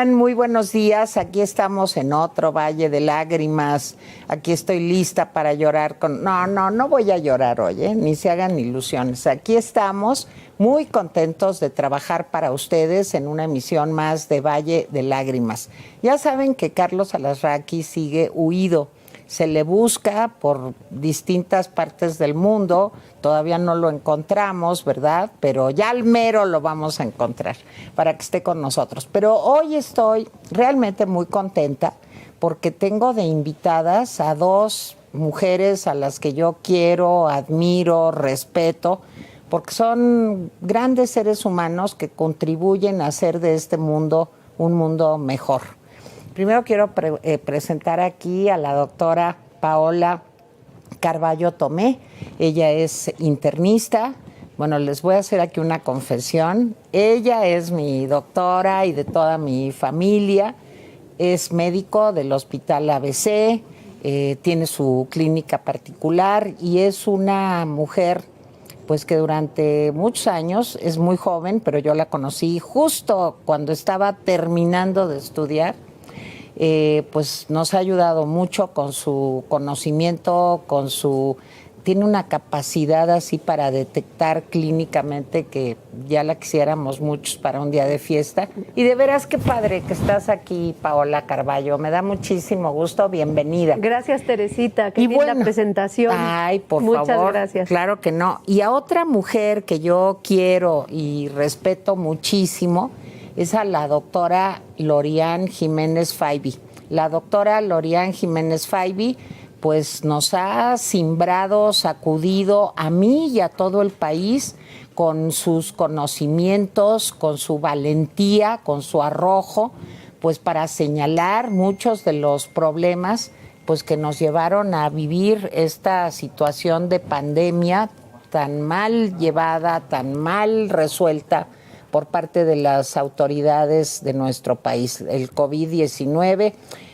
están? Muy buenos días. Aquí estamos en otro Valle de Lágrimas. Aquí estoy lista para llorar con... No voy a llorar hoy, ¿eh? Ni se hagan ilusiones. Aquí estamos muy contentos de trabajar para ustedes en una emisión más de Valle de Lágrimas. Ya saben que Carlos Alasraqui sigue huido. Se le busca por distintas partes del mundo, todavía no lo encontramos, ¿verdad? Pero ya al mero lo vamos a encontrar para que esté con nosotros. Pero hoy estoy realmente muy contenta porque tengo de invitadas a dos mujeres a las que yo quiero, admiro, respeto, porque son grandes seres humanos que contribuyen a hacer de este mundo un mundo mejor. Primero quiero presentar aquí a la doctora Paola Carballo Tomé. Ella es internista. Bueno, les voy a hacer aquí una confesión. Ella es mi doctora y de toda mi familia. Es médico del Hospital ABC, tiene su clínica particular y es una mujer pues que durante muchos años, es muy joven, pero yo la conocí justo cuando estaba terminando de estudiar. Pues nos ha ayudado mucho con su conocimiento, tiene una capacidad así para detectar clínicamente que ya la quisiéramos muchos para un día de fiesta. Y de veras qué padre que estás aquí, Paola Carballo. Me da muchísimo gusto. Bienvenida. Gracias, Teresita. Qué linda presentación. Ay, por favor. Muchas gracias. Claro que no. Y a otra mujer que yo quiero y respeto muchísimo es a la doctora Lorian Jiménez Faibi. La doctora Lorian Jiménez Faibi pues nos ha simbrado, sacudido a mí y a todo el país con sus conocimientos, con su valentía, con su arrojo, pues para señalar muchos de los problemas pues que nos llevaron a vivir esta situación de pandemia tan mal llevada, tan mal resuelta por parte de las autoridades de nuestro país, el COVID-19.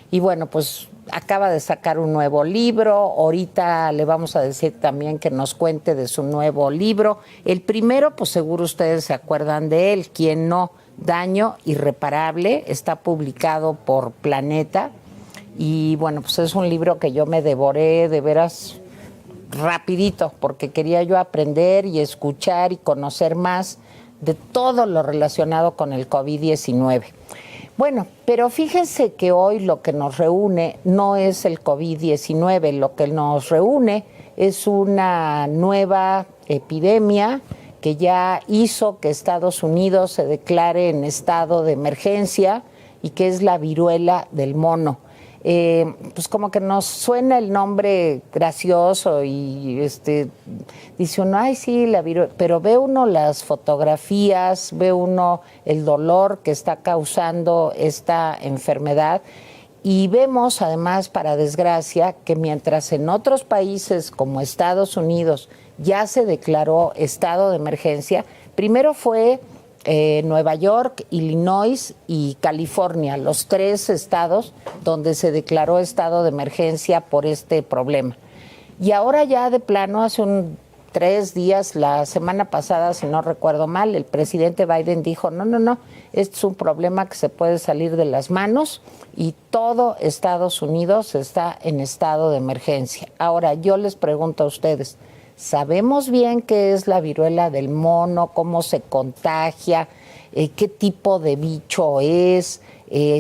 Y bueno, pues acaba de sacar un nuevo libro. Ahorita le vamos a decir también que nos cuente de su nuevo libro. El primero, pues seguro ustedes se acuerdan de él, ¿Quién no? Daño irreparable. Está publicado por Planeta. Y bueno, pues es un libro que yo me devoré de veras rapidito, porque quería yo aprender y escuchar y conocer más de todo lo relacionado con el COVID-19. Bueno, pero fíjense que hoy lo que nos reúne no es el COVID-19, lo que nos reúne es una nueva epidemia que ya hizo que Estados Unidos se declare en estado de emergencia y que es la viruela del mono. Pues como que nos suena el nombre gracioso y dice uno, ay sí, la viruela, pero ve uno las fotografías, ve uno el dolor que está causando esta enfermedad y vemos además, para desgracia, que mientras en otros países como Estados Unidos ya se declaró estado de emergencia, primero fue Nueva York, Illinois y California, los tres estados donde se declaró estado de emergencia por este problema. Y ahora ya de plano, hace 3 días, la semana pasada, si no recuerdo mal, el presidente Biden dijo, no, este es un problema que se puede salir de las manos y todo Estados Unidos está en estado de emergencia. Ahora, yo les pregunto a ustedes, ¿sabemos bien qué es la viruela del mono, cómo se contagia, qué tipo de bicho es,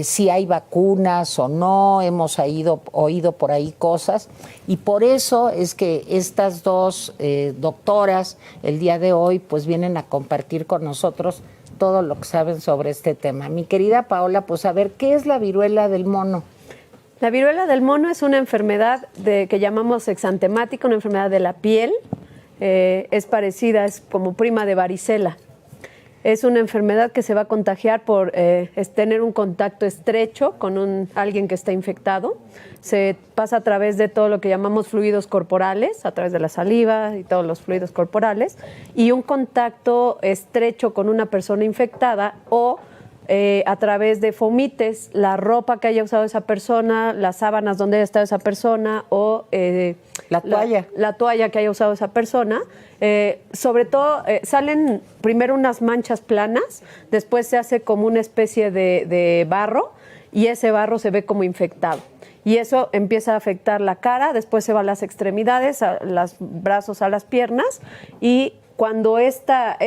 si hay vacunas o no? Hemos oído por ahí cosas y por eso es que estas dos doctoras el día de hoy pues vienen a compartir con nosotros todo lo que saben sobre este tema. Mi querida Paola, pues a ver, ¿qué es la viruela del mono? La viruela del mono es una enfermedad que llamamos exantemática, una enfermedad de la piel. Es parecida, es como prima de varicela. Es una enfermedad que se va a contagiar por tener un contacto estrecho con alguien que está infectado. Se pasa a través de todo lo que llamamos fluidos corporales, a través de la saliva y todos los fluidos corporales, y un contacto estrecho con una persona infectada o a través de fomites, la ropa que haya usado esa persona, las sábanas donde haya estado esa persona o la toalla. La toalla que haya usado esa persona. Sobre todo salen primero unas manchas planas, después se hace como una especie de barro y ese barro se ve como infectado. Y eso empieza a afectar la cara, después se va a las extremidades, a los brazos, a las piernas, y cuando esta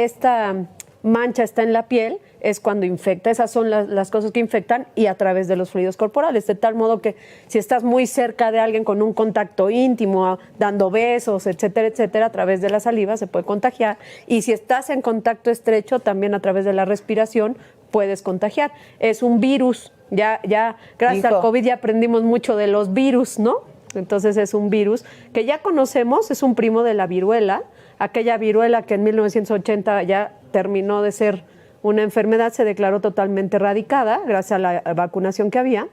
mancha está en la piel, es cuando infecta. Esas son las cosas que infectan y a través de los fluidos corporales, de tal modo que si estás muy cerca de alguien con un contacto íntimo, dando besos, etcétera, etcétera, a través de la saliva se puede contagiar. Y si estás en contacto estrecho, también a través de la respiración puedes contagiar. Es un virus. Ya gracias al COVID ya aprendimos mucho de los virus, ¿no? Entonces es un virus que ya conocemos, es un primo de la viruela, aquella viruela que en 1980 ya terminó de ser una enfermedad, se declaró totalmente erradicada gracias a la vacunación que había,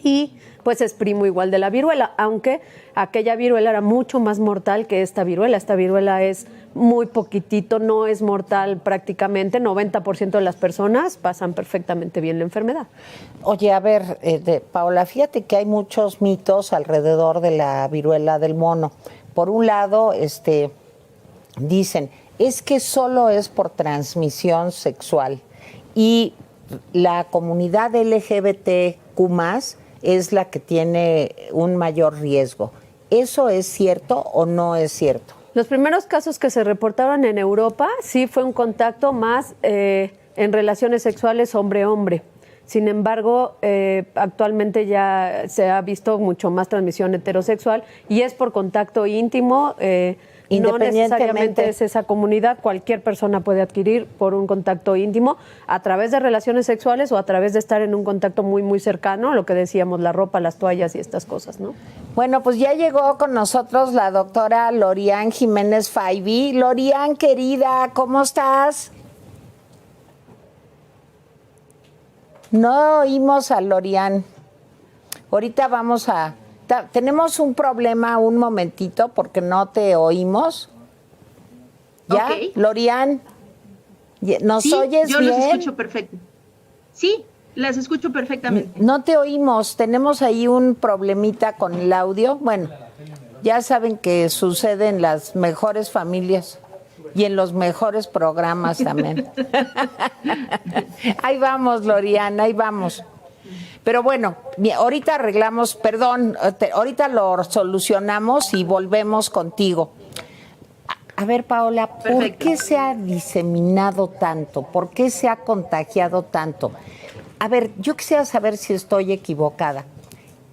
y pues es primo igual de la viruela, aunque aquella viruela era mucho más mortal que esta viruela. Esta viruela es muy poquitito, no es mortal prácticamente, 90% de las personas pasan perfectamente bien la enfermedad. Oye, a ver, Paola, fíjate que hay muchos mitos alrededor de la viruela del mono. Por un lado, dicen, es que solo es por transmisión sexual y la comunidad LGBTQ+ es la que tiene un mayor riesgo. ¿Eso es cierto o no es cierto? Los primeros casos que se reportaron en Europa sí fue un contacto más en relaciones sexuales hombre-hombre. Sin embargo, actualmente ya se ha visto mucho más transmisión heterosexual y es por contacto íntimo. No necesariamente es esa comunidad, cualquier persona puede adquirir por un contacto íntimo a través de relaciones sexuales o a través de estar en un contacto muy, muy cercano, lo que decíamos, la ropa, las toallas y estas cosas, ¿no? Bueno, pues ya llegó con nosotros la doctora Lorian Jiménez Faibi. Lorian, querida, ¿cómo estás? No oímos a Lorian. Ahorita vamos a... Tenemos un problema un momentito porque no te oímos. ¿Ya? Okay. Lorian, ¿nos oyes bien? Yo los escucho perfecto. Sí, las escucho perfectamente. No te oímos. Tenemos ahí un problemita con el audio. Bueno, ya saben que sucede en las mejores familias y en los mejores programas también. Ahí vamos, Lorian, ahí vamos. Pero bueno, ahorita arreglamos, perdón, ahorita lo solucionamos y volvemos contigo. A ver, Paola, ¿por qué se ha diseminado tanto? ¿Por qué se ha contagiado tanto? A ver, yo quisiera saber si estoy equivocada.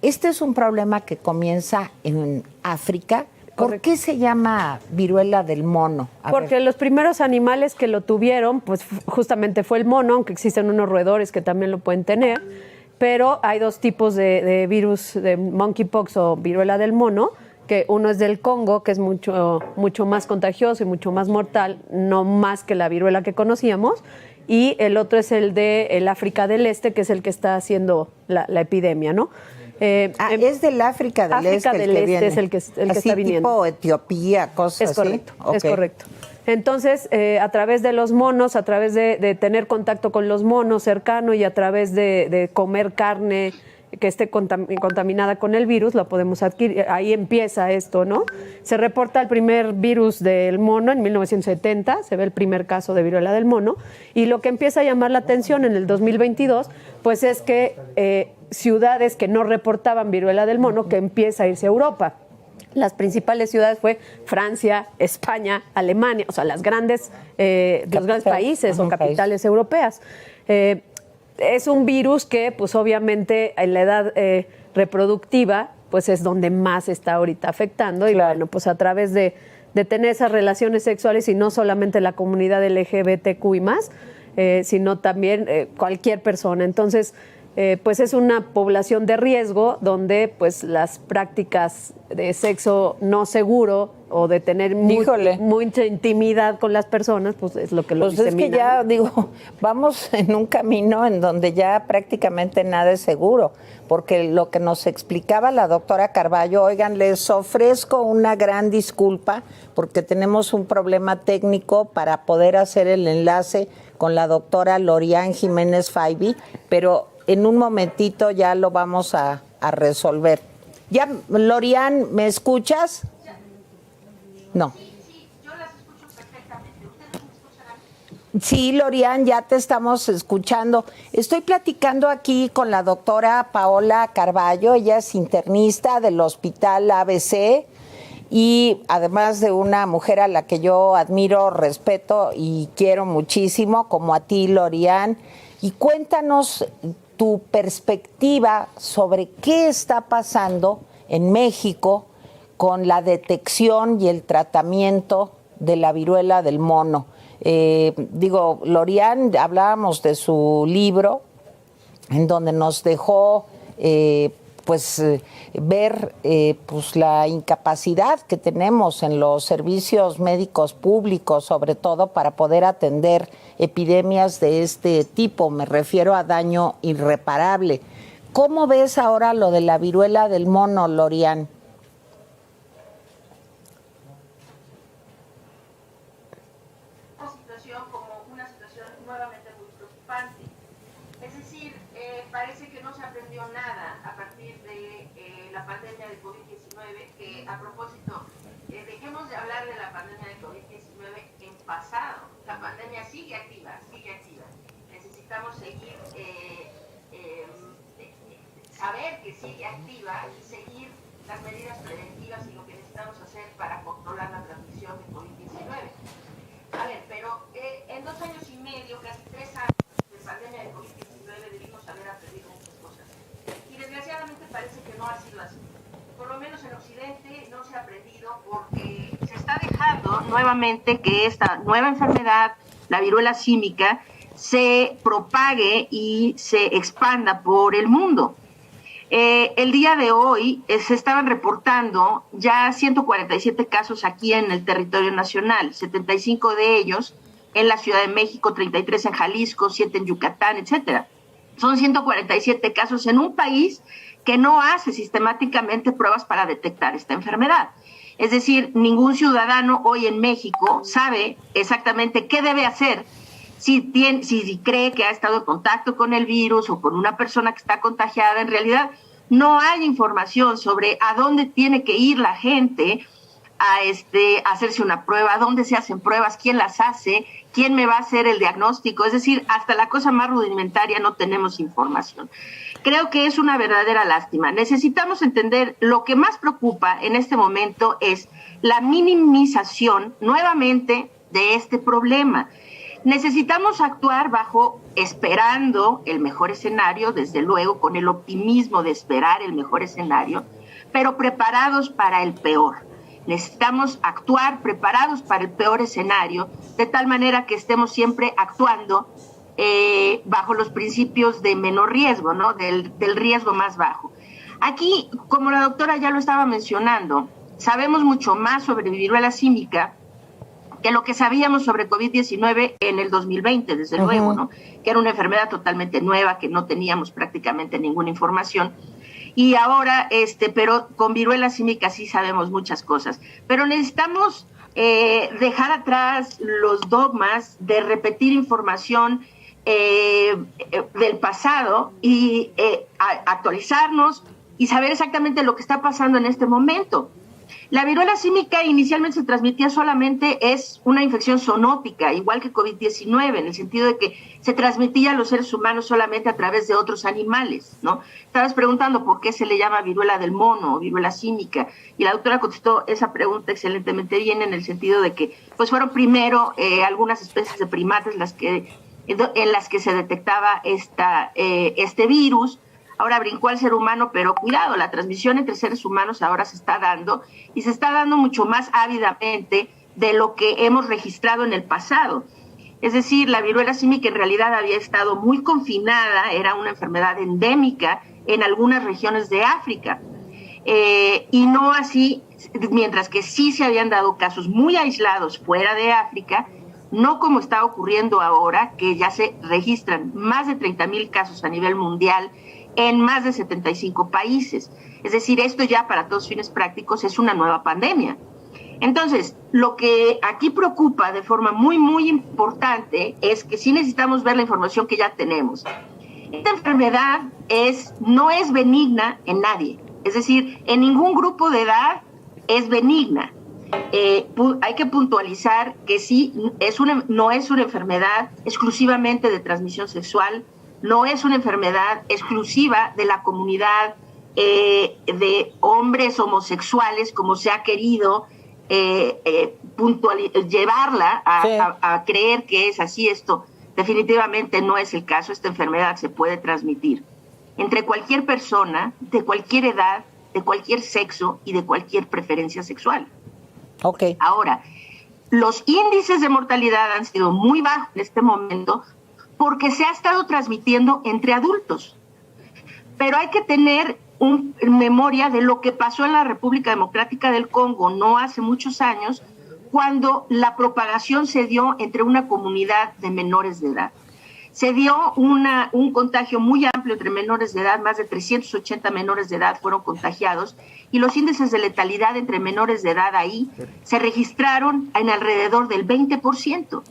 Este es un problema que comienza en África. ¿Por qué se llama viruela del mono? Porque los primeros animales que lo tuvieron, pues justamente fue el mono, aunque existen unos roedores que también lo pueden tener. Pero hay dos tipos de virus de monkeypox o viruela del mono, que uno es del Congo, que es mucho más contagioso y mucho más mortal, no más que la viruela que conocíamos, y el otro es el del África del Este, que es el que está haciendo la epidemia, ¿no? Es del África del Este. África del Este es el que está viniendo. Tipo Etiopía, cosas así. Es correcto, okay. Es correcto. Entonces, a través de los monos, a través de tener contacto con los monos cercano y a través de comer carne que esté contaminada con el virus, lo podemos adquirir. Ahí empieza esto, ¿no? Se reporta el primer virus del mono en 1970, se ve el primer caso de viruela del mono, y lo que empieza a llamar la atención en el 2022, pues es que ciudades que no reportaban viruela del mono, que empieza a irse a Europa. Las principales ciudades fue Francia, España, Alemania, o sea, los grandes países o capitales europeas. Es un virus que, pues obviamente, en la edad reproductiva, pues es donde más está ahorita afectando. Y bueno, pues a través de tener esas relaciones sexuales, y no solamente la comunidad LGBTQI+, sino también cualquier persona. Entonces, pues es una población de riesgo donde pues las prácticas de sexo no seguro o de tener mucha intimidad con las personas, pues es lo que lo disemina. Pues es que ya, digo, vamos en un camino en donde ya prácticamente nada es seguro, porque lo que nos explicaba la doctora Carballo, oigan, les ofrezco una gran disculpa porque tenemos un problema técnico para poder hacer el enlace con la doctora Lorian Jiménez Faibi, pero en un momentito ya lo vamos a resolver. Ya, Lorian, ¿me escuchas? No. Sí, Lorian, ya te estamos escuchando. Estoy platicando aquí con la doctora Paola Carballo, ella es internista del Hospital ABC y además de una mujer a la que yo admiro, respeto y quiero muchísimo, como a ti, Lorian. Y cuéntanos tu perspectiva sobre qué está pasando en México con la detección y el tratamiento de la viruela del mono. Lorian, hablábamos de su libro, en donde nos dejó ver la incapacidad que tenemos en los servicios médicos públicos, sobre todo para poder atender epidemias de este tipo. Me refiero a daño irreparable. ¿Cómo ves ahora lo de la viruela del mono, Lorian? Parece que no se aprendió nada a partir de la pandemia de COVID-19, que a propósito, dejemos de hablar de la pandemia de COVID-19 en pasado. La pandemia sigue activa, sigue activa. Necesitamos seguir, saber que sigue activa y seguir las medidas preventivas y lo que necesitamos hacer para controlar la transmisión de COVID-19. A ver, pero en 2 años y medio, casi 3 años de pandemia de COVID-19, debimos haber aprendido muchas cosas. Y desgraciadamente parece que no ha sido así. Por lo menos en Occidente no se ha aprendido porque se está dejando nuevamente que esta nueva enfermedad, la viruela símica, se propague y se expanda por el mundo. El día de hoy se estaban reportando ya 147 casos aquí en el territorio nacional, 75 de ellos en la Ciudad de México, 33 en Jalisco, 7 en Yucatán, etcétera. Son 147 casos en un país que no hace sistemáticamente pruebas para detectar esta enfermedad. Es decir, ningún ciudadano hoy en México sabe exactamente qué debe hacer si cree que ha estado en contacto con el virus o con una persona que está contagiada. En realidad no hay información sobre a dónde tiene que ir la gente a hacerse una prueba, dónde se hacen pruebas, quién las hace, quién me va a hacer el diagnóstico. Es decir, hasta la cosa más rudimentaria no tenemos información. Creo que es una verdadera lástima. Necesitamos entender, lo que más preocupa en este momento es la minimización nuevamente de este problema. Necesitamos actuar esperando el mejor escenario, desde luego, con el optimismo de esperar el mejor escenario, pero preparados para el peor. Necesitamos actuar preparados para el peor escenario, de tal manera que estemos siempre actuando bajo los principios de menor riesgo, ¿no? Del riesgo más bajo. Aquí, como la doctora ya lo estaba mencionando, sabemos mucho más sobre viruela símica que lo que sabíamos sobre COVID-19 en el 2020, desde luego, ¿no? Que era una enfermedad totalmente nueva, que no teníamos prácticamente ninguna información. Y ahora, pero con viruela símica sí sabemos muchas cosas. Pero necesitamos dejar atrás los dogmas de repetir información del pasado y actualizarnos y saber exactamente lo que está pasando en este momento. La viruela símica inicialmente se transmitía solamente, es una infección zoonótica, igual que COVID-19, en el sentido de que se transmitía a los seres humanos solamente a través de otros animales, ¿no? Estabas preguntando por qué se le llama viruela del mono o viruela símica, y la doctora contestó esa pregunta excelentemente bien, en el sentido de que pues fueron primero algunas especies de primates en las que se detectaba este virus. Ahora brincó al ser humano, pero cuidado, la transmisión entre seres humanos ahora se está dando, y se está dando mucho más ávidamente de lo que hemos registrado en el pasado. Es decir, la viruela símica en realidad había estado muy confinada, era una enfermedad endémica en algunas regiones de África, y no así, mientras que sí se habían dado casos muy aislados fuera de África, no como está ocurriendo ahora, que ya se registran más de 30,000 casos a nivel mundial, en más de 75 países. Es decir, esto ya para todos fines prácticos es una nueva pandemia. Entonces, lo que aquí preocupa de forma muy, muy importante es que sí necesitamos ver la información que ya tenemos. Esta enfermedad no es benigna en nadie, es decir, en ningún grupo de edad es benigna. Hay que puntualizar que sí, no es una enfermedad exclusivamente de transmisión sexual, no es una enfermedad exclusiva de la comunidad de hombres homosexuales, como se ha querido llevarla a creer que es así. Esto definitivamente no es el caso. Esta enfermedad se puede transmitir entre cualquier persona, de cualquier edad, de cualquier sexo y de cualquier preferencia sexual. Okay. Ahora, los índices de mortalidad han sido muy bajos en este momento porque se ha estado transmitiendo entre adultos. Pero hay que tener memoria de lo que pasó en la República Democrática del Congo no hace muchos años, cuando la propagación se dio entre una comunidad de menores de edad. Se dio un contagio muy amplio entre menores de edad, más de 380 menores de edad fueron contagiados, y los índices de letalidad entre menores de edad ahí se registraron en alrededor del 20%,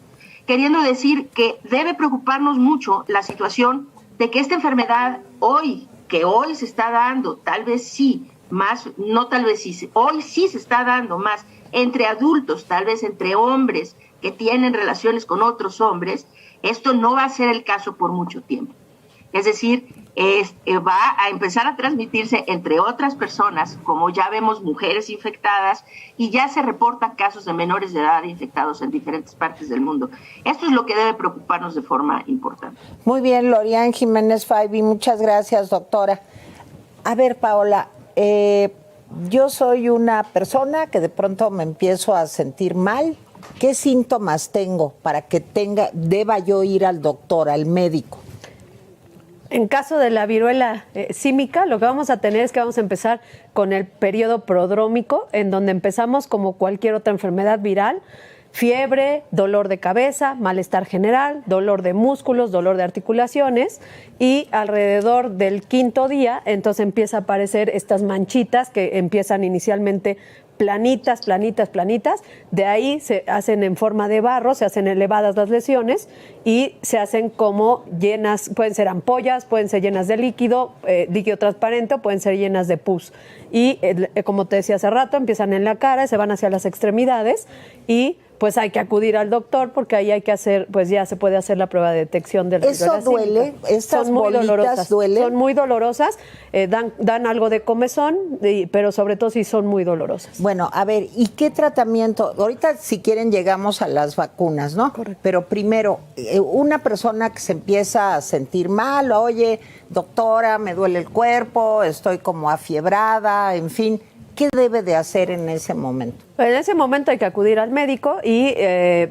queriendo decir que debe preocuparnos mucho la situación de que esta enfermedad hoy se está dando, tal vez sí, más, no tal vez sí, hoy sí se está dando más entre adultos, tal vez entre hombres que tienen relaciones con otros hombres. Esto no va a ser el caso por mucho tiempo. Es decir, va a empezar a transmitirse entre otras personas, como ya vemos mujeres infectadas, y ya se reportan casos de menores de edad infectados en diferentes partes del mundo. Esto es lo que debe preocuparnos de forma importante. Muy bien, Lorian Jiménez Faibi, muchas gracias, doctora. A ver, Paola, yo soy una persona que de pronto me empiezo a sentir mal. ¿Qué síntomas tengo para que deba yo ir al doctor, al médico? En caso de la viruela símica, lo que vamos a tener es que vamos a empezar con el periodo prodrómico, en donde empezamos como cualquier otra enfermedad viral: fiebre, dolor de cabeza, malestar general, dolor de músculos, dolor de articulaciones, y alrededor del quinto día entonces empieza a aparecer estas manchitas que empiezan inicialmente planitas, de ahí se hacen en forma de barro, se hacen elevadas las lesiones y se hacen como llenas, pueden ser ampollas, pueden ser llenas de líquido transparente, o pueden ser llenas de pus. Y como te decía hace rato, empiezan en la cara y se van hacia las extremidades, y pues hay que acudir al doctor porque ahí hay que hacer, pues ya se puede hacer la prueba de detección del ¿Eso duele? ¿Estas bolitas duelen? Son muy dolorosas, dan algo de comezón, pero sobre todo sí son muy dolorosas. Bueno, a ver, ¿y qué tratamiento? Ahorita, si quieren, llegamos a las vacunas, ¿no? Correcto. Pero primero, una persona que se empieza a sentir mal, oye, doctora, me duele el cuerpo, estoy como afiebrada, en fin, ¿qué debe de hacer en ese momento? En ese momento hay que acudir al médico y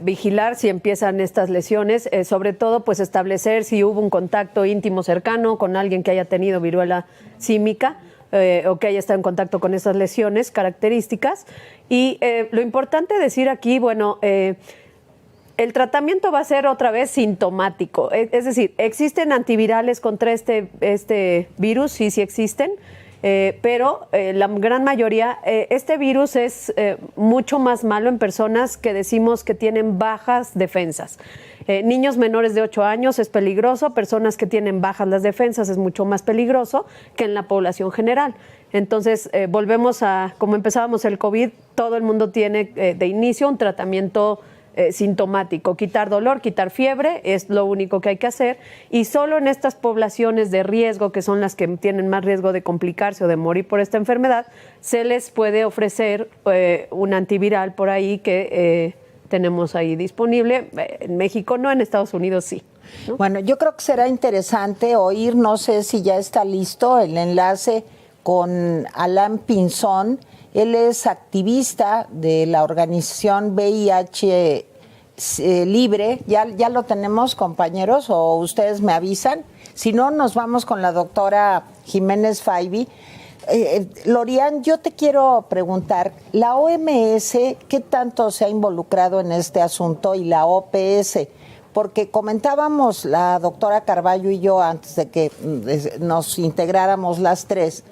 vigilar si empiezan estas lesiones, sobre todo pues establecer si hubo un contacto íntimo cercano con alguien que haya tenido viruela símica o que haya estado en contacto con esas lesiones características. Y lo importante decir aquí, bueno, el tratamiento va a ser otra vez sintomático, es decir, existen antivirales contra este virus, sí existen. Pero la gran mayoría, este virus es mucho más malo en personas que decimos que tienen bajas defensas. Niños menores de 8 años es peligroso, personas que tienen bajas las defensas es mucho más peligroso que en la población general. Entonces, volvemos a, como empezábamos el COVID, todo el mundo tiene de inicio un tratamiento sintomático, quitar dolor, quitar fiebre, es lo único que hay que hacer, y solo en estas poblaciones de riesgo, que son las que tienen más riesgo de complicarse o de morir por esta enfermedad, se les puede ofrecer un antiviral por ahí que tenemos ahí disponible. En México no, en Estados Unidos sí, ¿no? Bueno, yo creo que será interesante oír, no sé si ya está listo el enlace con Alan Pinzón. Él es activista de la organización VIH Libre. ¿Ya lo tenemos, compañeros, o ustedes me avisan? Si no, nos vamos con la doctora Jiménez Faibi. Lorian, yo te quiero preguntar, la OMS, ¿qué tanto se ha involucrado en este asunto, y la OPS? Porque comentábamos la doctora Carballo y yo antes de que nos integráramos las tres,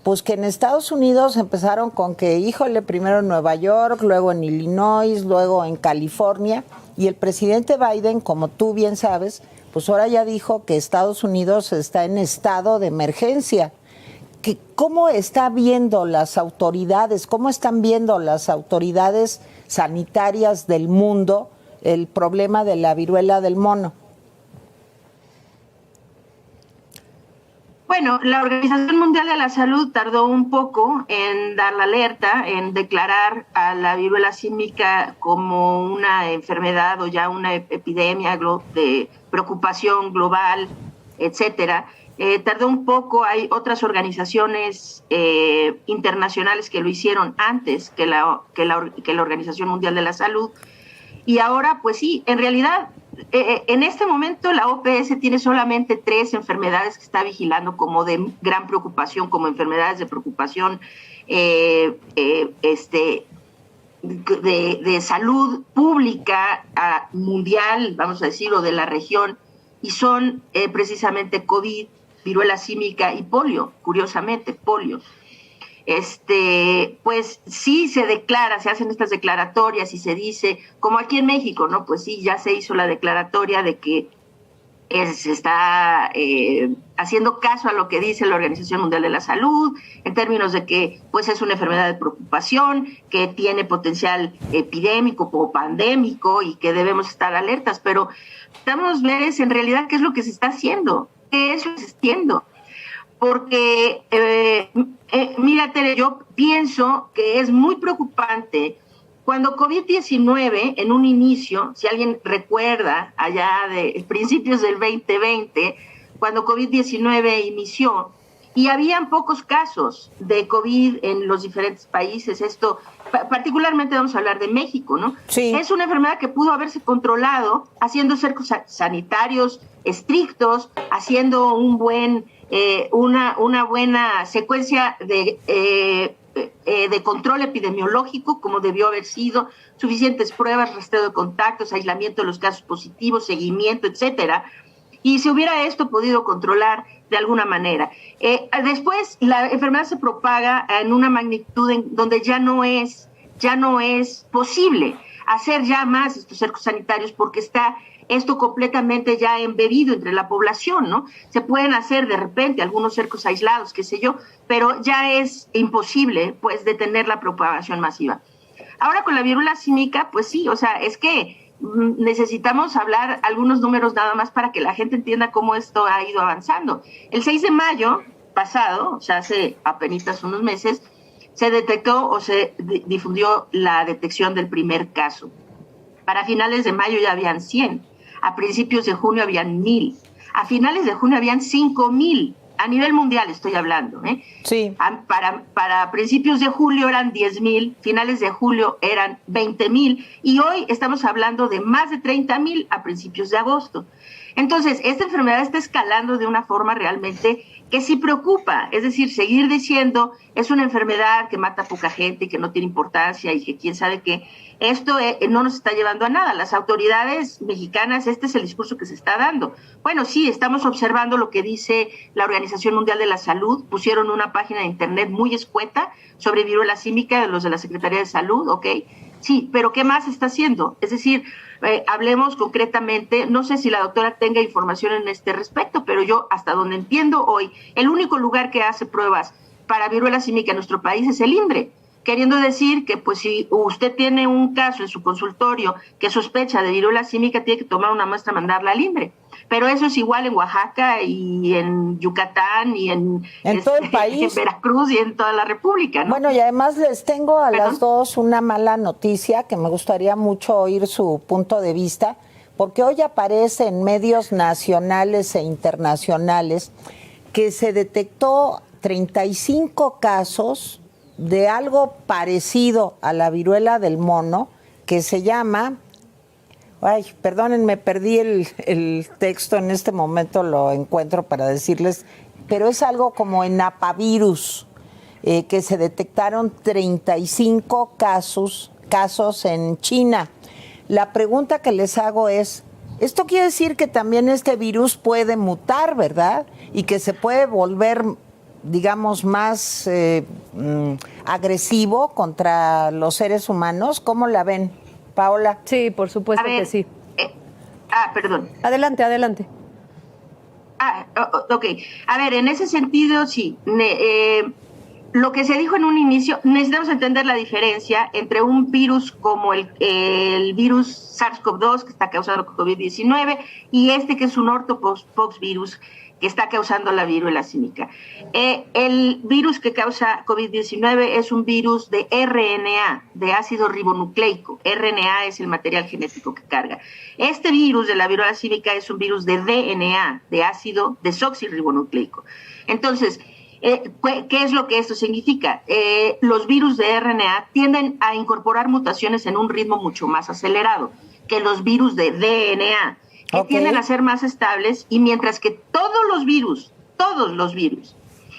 pues que en Estados Unidos empezaron con que, híjole, primero en Nueva York, luego en Illinois, luego en California, y el presidente Biden, como tú bien sabes, pues ahora ya dijo que Estados Unidos está en estado de emergencia. ¿Cómo está viendo las autoridades, cómo están viendo las autoridades sanitarias del mundo el problema de la viruela del mono? Bueno, la Organización Mundial de la Salud tardó un poco en dar la alerta, en declarar a la viruela símica como una enfermedad o ya una epidemia de preocupación global, etcétera. Tardó un poco, hay otras organizaciones internacionales que lo hicieron antes que la Organización Mundial de la Salud. Y ahora, pues sí, en realidad, en este momento la OPS tiene solamente 3 enfermedades que está vigilando como de gran preocupación, como enfermedades de preocupación de salud pública mundial, vamos a decir, o de la región, y son precisamente COVID, viruela símica y polio, curiosamente, polio. Pues sí se declara, se hacen estas declaratorias y se dice, como aquí en México, ¿no? Pues sí, ya se hizo la declaratoria de que se está haciendo caso a lo que dice la Organización Mundial de la Salud, en términos de que pues es una enfermedad de preocupación, que tiene potencial epidémico o pandémico y que debemos estar alertas, pero estamos a ver en realidad qué es lo que se está haciendo, qué es lo que se está haciendo. Porque, mira, Tere, yo pienso que es muy preocupante cuando COVID-19, en un inicio, si alguien recuerda, allá de principios del 2020, cuando COVID-19 inició, y habían pocos casos de COVID en los diferentes países, esto, particularmente vamos a hablar de México, ¿no? Sí. Es una enfermedad que pudo haberse controlado haciendo cercos sanitarios estrictos, haciendo un buen... una buena secuencia de control epidemiológico, como debió haber sido, suficientes pruebas, rastreo de contactos, aislamiento de los casos positivos, seguimiento, etcétera, y se hubiera esto podido controlar de alguna manera. Después, la enfermedad se propaga en una magnitud en donde ya no es posible hacer ya más estos cercos sanitarios porque está esto completamente ya embebido entre la población, ¿no? Se pueden hacer de repente algunos cercos aislados, qué sé yo, pero ya es imposible, pues, detener la propagación masiva. Ahora con la viruela símica, pues sí, o sea, es que necesitamos hablar algunos números nada más para que la gente entienda cómo esto ha ido avanzando. El 6 de mayo pasado, o sea, hace apenas unos meses, se detectó o se difundió la detección del primer caso. Para finales de mayo ya habían 100. A principios de junio habían 1,000. A finales de junio habían 5,000. A nivel mundial estoy hablando, ¿eh? Sí. Para principios de julio eran 10,000, finales de julio eran 20,000 y hoy estamos hablando de más de 30,000 a principios de agosto. Entonces, esta enfermedad está escalando de una forma realmente que sí preocupa. Es decir, seguir diciendo es una enfermedad que mata a poca gente y que no tiene importancia y que quién sabe qué, esto no nos está llevando a nada. Las autoridades mexicanas, este es el discurso que se está dando. Bueno, sí, estamos observando lo que dice la Organización Mundial de la Salud. Pusieron una página de internet muy escueta sobre viruela símica de los de la Secretaría de Salud, ¿ok? Sí, pero ¿qué más está haciendo? Es decir, hablemos concretamente, no sé si la doctora tenga información en este respecto, pero yo hasta donde entiendo hoy, el único lugar que hace pruebas para viruela símica en nuestro país es el INDRE, queriendo decir que pues si usted tiene un caso en su consultorio que sospecha de viruela símica, tiene que tomar una muestra y mandarla al INDRE. Pero eso es igual en Oaxaca y en Yucatán y en todo el país, en Veracruz y en toda la República, ¿no? Bueno, y además les tengo a las dos una mala noticia que me gustaría mucho oír su punto de vista, porque hoy aparece en medios nacionales e internacionales que se detectó 35 casos de algo parecido a la viruela del mono que se llama... Ay, perdónenme, perdí el texto, en este momento lo encuentro para decirles, pero es algo como enapavirus, que se detectaron 35 casos en China. La pregunta que les hago es, esto quiere decir que también este virus puede mutar, ¿verdad? Y que se puede volver digamos, más agresivo contra los seres humanos. ¿Cómo la ven, Paola? Sí, por supuesto que sí. Perdón. Adelante, adelante. Ok. A ver, en ese sentido, sí. Lo que se dijo en un inicio, necesitamos entender la diferencia entre un virus como el virus SARS-CoV-2, que está causando COVID-19, y que es un ortopox virus, que está causando la viruela símica. El virus que causa COVID-19 es un virus de RNA, de ácido ribonucleico. RNA es el material genético que carga. Este virus de la viruela símica es un virus de DNA, de ácido desoxirribonucleico. Entonces, ¿qué es lo que esto significa? Los virus de RNA tienden a incorporar mutaciones en un ritmo mucho más acelerado que los virus de DNA, que tienden a ser más estables, y mientras que todos los virus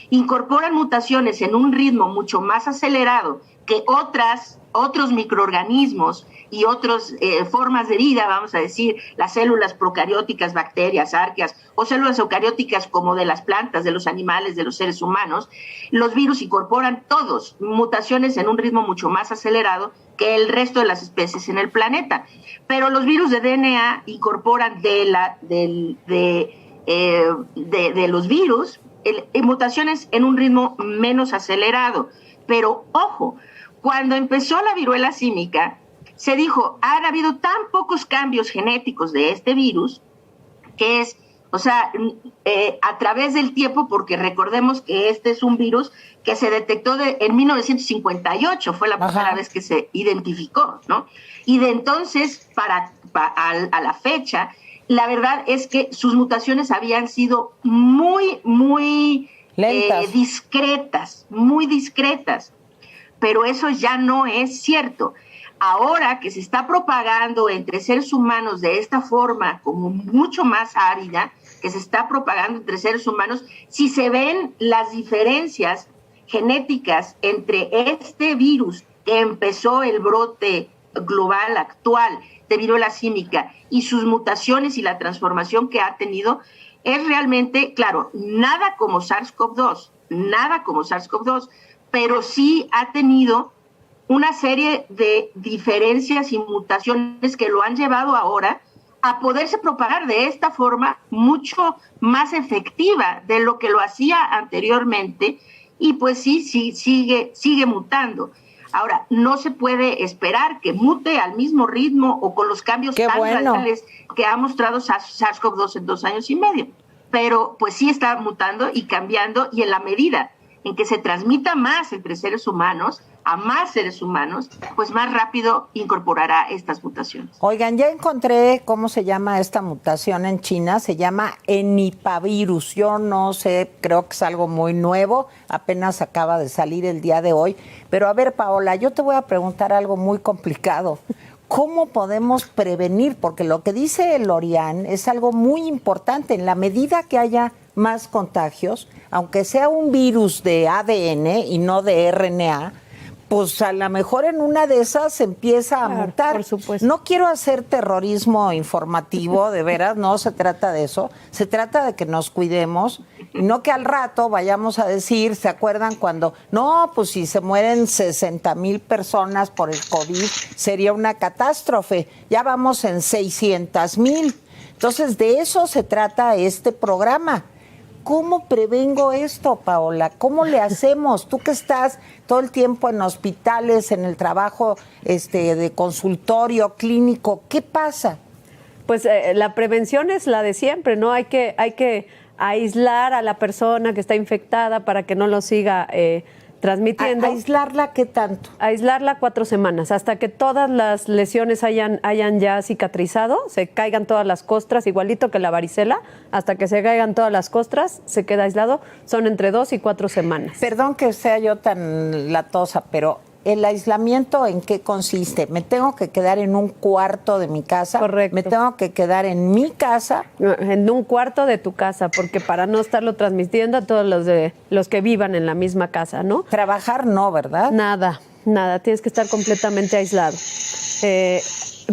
incorporan mutaciones en un ritmo mucho más acelerado que otros microorganismos y otras formas de vida, vamos a decir, las células procarióticas, bacterias, arqueas, o células eucarióticas como de las plantas, de los animales, de los seres humanos, los virus incorporan todos mutaciones en un ritmo mucho más acelerado que el resto de las especies en el planeta. Pero los virus de DNA incorporan de los virus mutaciones en un ritmo menos acelerado. Pero, ojo, cuando empezó la viruela símica, se dijo, han habido tan pocos cambios genéticos de este virus, que es, a través del tiempo, porque recordemos que este es un virus que se detectó en 1958, fue la primera vez que se identificó, ¿no? Y de entonces, a la fecha, la verdad es que sus mutaciones habían sido muy, muy discretas, muy discretas. Pero eso ya no es cierto. Ahora que se está propagando entre seres humanos de esta forma, como mucho más árida, que se está propagando entre seres humanos, si se ven las diferencias genéticas entre este virus que empezó el brote global actual de viruela símica y sus mutaciones y la transformación que ha tenido, es realmente, claro, nada como SARS-CoV-2, pero sí ha tenido una serie de diferencias y mutaciones que lo han llevado ahora a poderse propagar de esta forma mucho más efectiva de lo que lo hacía anteriormente, y pues sí sigue mutando. Ahora, no se puede esperar que mute al mismo ritmo o con los cambios radicales que ha mostrado SARS-CoV-2 en 2 años y medio, pero pues sí está mutando y cambiando, y en la medida en que se transmita más entre seres humanos, a más seres humanos, pues más rápido incorporará estas mutaciones. Oigan, ya encontré cómo se llama esta mutación en China, se llama enipavirus. Yo no sé, creo que es algo muy nuevo, apenas acaba de salir el día de hoy. Pero a ver, Paola, yo te voy a preguntar algo muy complicado. ¿Cómo podemos prevenir? Porque lo que dice Lorian es algo muy importante. En la medida que haya más contagios, aunque sea un virus de ADN y no de RNA, pues a lo mejor en una de esas empieza a mutar. Por supuesto. No quiero hacer terrorismo informativo, de veras, no se trata de eso. Se trata de que nos cuidemos y no que al rato vayamos a decir, ¿se acuerdan cuando? No, pues si se mueren 60,000 personas por el COVID, sería una catástrofe. Ya vamos en 600,000. Entonces, de eso se trata este programa. ¿Cómo prevengo esto, Paola? ¿Cómo le hacemos? Tú que estás todo el tiempo en hospitales, en el trabajo de consultorio clínico, ¿qué pasa? Pues la prevención es la de siempre, ¿no? Hay que aislar a la persona que está infectada para que no lo siga transmitiendo. ¿Aislarla qué tanto? Aislarla 4 semanas, hasta que todas las lesiones hayan ya cicatrizado, se caigan todas las costras, igualito que la varicela, hasta que se caigan todas las costras, se queda aislado, son entre 2 y 4 semanas. Perdón que sea yo tan latosa, pero ¿el aislamiento en qué consiste? ¿Me tengo que quedar en un cuarto de mi casa? Correcto. ¿Me tengo que quedar en mi casa? En un cuarto de tu casa, porque para no estarlo transmitiendo a todos los que vivan en la misma casa, ¿no? Trabajar no, ¿verdad? Nada, tienes que estar completamente aislado.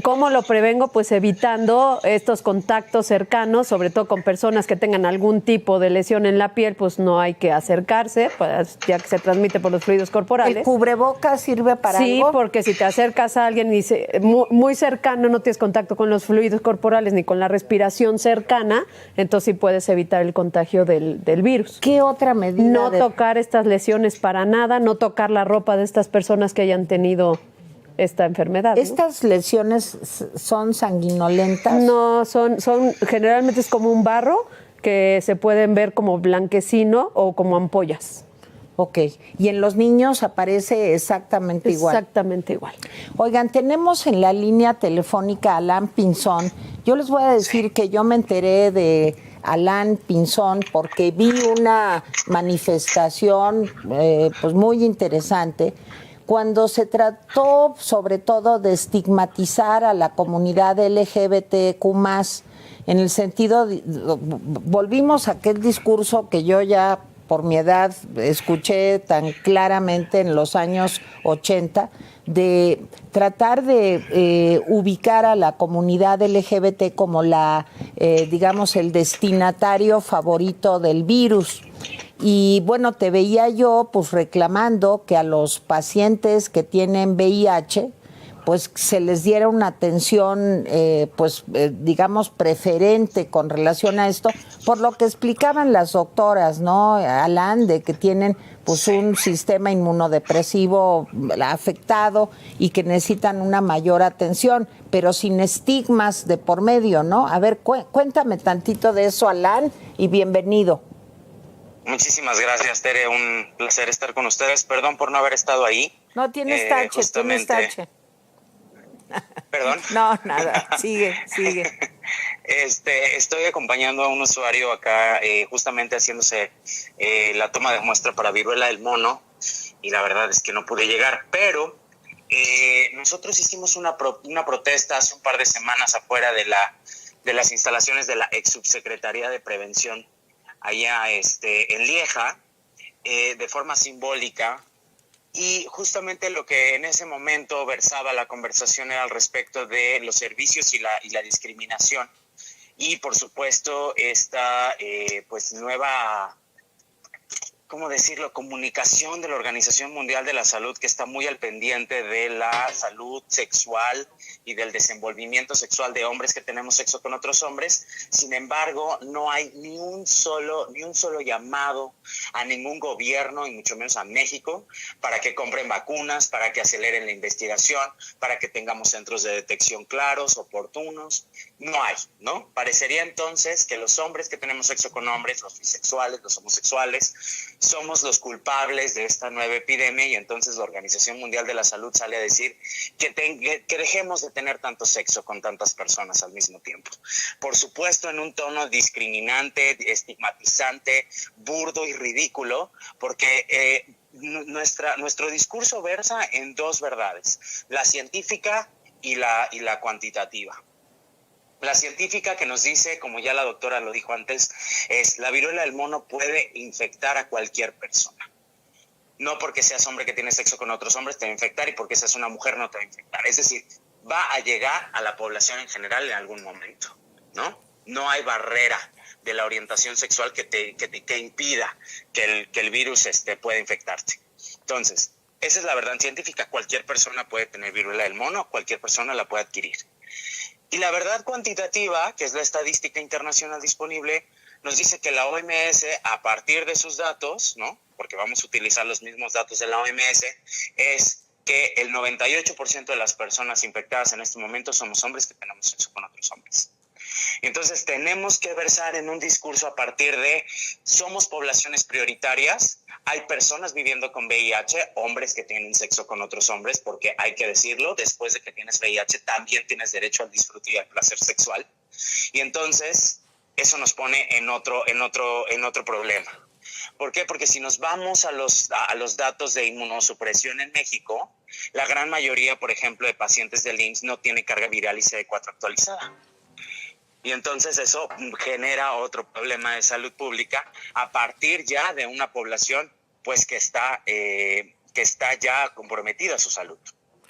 ¿Cómo lo prevengo? Pues evitando estos contactos cercanos, sobre todo con personas que tengan algún tipo de lesión en la piel, pues no hay que acercarse, pues, ya que se transmite por los fluidos corporales. ¿El cubrebocas sirve para algo? Sí, porque si te acercas a alguien y muy cercano, no tienes contacto con los fluidos corporales ni con la respiración cercana, entonces sí puedes evitar el contagio del virus. ¿Qué otra medida? No tocar estas lesiones para nada, no tocar la ropa de estas personas que hayan tenido esta enfermedad. ¿Estas lesiones son sanguinolentas? No, son generalmente es como un barro que se pueden ver como blanquecino o como ampollas. Ok, y en los niños aparece exactamente igual. Exactamente igual. Oigan, tenemos en la línea telefónica a Alan Pinzón. Yo les voy a decir que yo me enteré de Alan Pinzón porque vi una manifestación pues muy interesante cuando se trató sobre todo de estigmatizar a la comunidad LGBTQ+, en el sentido, volvimos a aquel discurso que yo ya por mi edad escuché tan claramente en los años 80, de tratar de ubicar a la comunidad LGBT como digamos, el destinatario favorito del virus. Y bueno, te veía yo pues reclamando que a los pacientes que tienen VIH pues se les diera una atención digamos preferente con relación a esto, por lo que explicaban las doctoras, ¿no, Alan? De que tienen pues un sistema inmunodepresivo afectado y que necesitan una mayor atención, pero sin estigmas de por medio, ¿no? A ver, cuéntame tantito de eso, Alan, y bienvenido. Muchísimas gracias, Tere. Un placer estar con ustedes. Perdón por no haber estado ahí. No, tienes tache, tienes tache. ¿Perdón? No, nada. Sigue. Estoy acompañando a un usuario acá, justamente haciéndose la toma de muestra para viruela del mono, y la verdad es que no pude llegar, pero nosotros hicimos una protesta hace un par de semanas afuera de las instalaciones de la ex subsecretaría de Prevención allá en Lieja, de forma simbólica, y justamente lo que en ese momento versaba la conversación era al respecto de los servicios y la discriminación, y por supuesto esta pues nueva, ¿cómo decirlo?, comunicación de la Organización Mundial de la Salud, que está muy al pendiente de la salud sexual y del desenvolvimiento sexual de hombres que tenemos sexo con otros hombres. Sin embargo, no hay ni un solo llamado a ningún gobierno, y mucho menos a México, para que compren vacunas, para que aceleren la investigación, para que tengamos centros de detección claros, oportunos. No hay, ¿no? Parecería entonces que los hombres que tenemos sexo con hombres, los bisexuales, los homosexuales, somos los culpables de esta nueva epidemia, y entonces la Organización Mundial de la Salud sale a decir que dejemos de tener tanto sexo con tantas personas al mismo tiempo. Por supuesto, en un tono discriminante, estigmatizante, burdo y ridículo, porque nuestro discurso versa en dos verdades: la científica y la cuantitativa. La científica, que nos dice, como ya la doctora lo dijo antes, es la viruela del mono puede infectar a cualquier persona. No porque seas hombre que tiene sexo con otros hombres te va a infectar, y porque seas una mujer no te va a infectar. Es decir, va a llegar a la población en general en algún momento, ¿no? No hay barrera de la orientación sexual que impida que el virus pueda infectarte. Entonces, esa es la verdad científica. Cualquier persona puede tener viruela del mono, cualquier persona la puede adquirir. Y la verdad cuantitativa, que es la estadística internacional disponible, nos dice que la OMS, a partir de sus datos, ¿no?, porque vamos a utilizar los mismos datos de la OMS, es que el 98% de las personas infectadas en este momento somos hombres que tenemos sexo con otros hombres. Entonces tenemos que versar en un discurso a partir de somos poblaciones prioritarias, hay personas viviendo con VIH, hombres que tienen sexo con otros hombres, porque hay que decirlo, después de que tienes VIH también tienes derecho al disfrute y al placer sexual. Y entonces eso nos pone en otro problema. ¿Por qué? Porque si nos vamos a los datos de inmunosupresión en México, la gran mayoría, por ejemplo, de pacientes del IMSS no tiene carga viral y CD4 actualizada. Y entonces eso genera otro problema de salud pública a partir ya de una población pues que está ya comprometida su salud.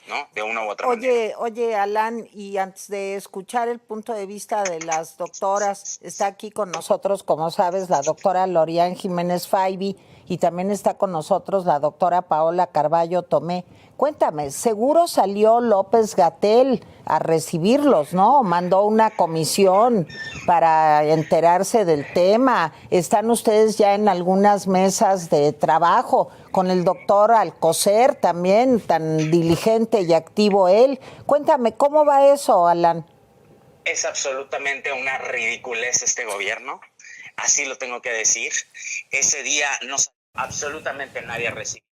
¿no? De una u otra manera. Oye, Alan, y antes de escuchar el punto de vista de las doctoras, está aquí con nosotros, como sabes, la doctora Lorian Jiménez Faibi y también está con nosotros la doctora Paola Carballo Tomé. Cuéntame, seguro salió López-Gatell a recibirlos, ¿no? Mandó una comisión para enterarse del tema. ¿Están ustedes ya en algunas mesas de trabajo? Con el doctor Alcocer también, tan diligente y activo él. Cuéntame, ¿cómo va eso, Alan? Es absolutamente una ridiculez este gobierno, así lo tengo que decir. Ese día no absolutamente nadie recibió.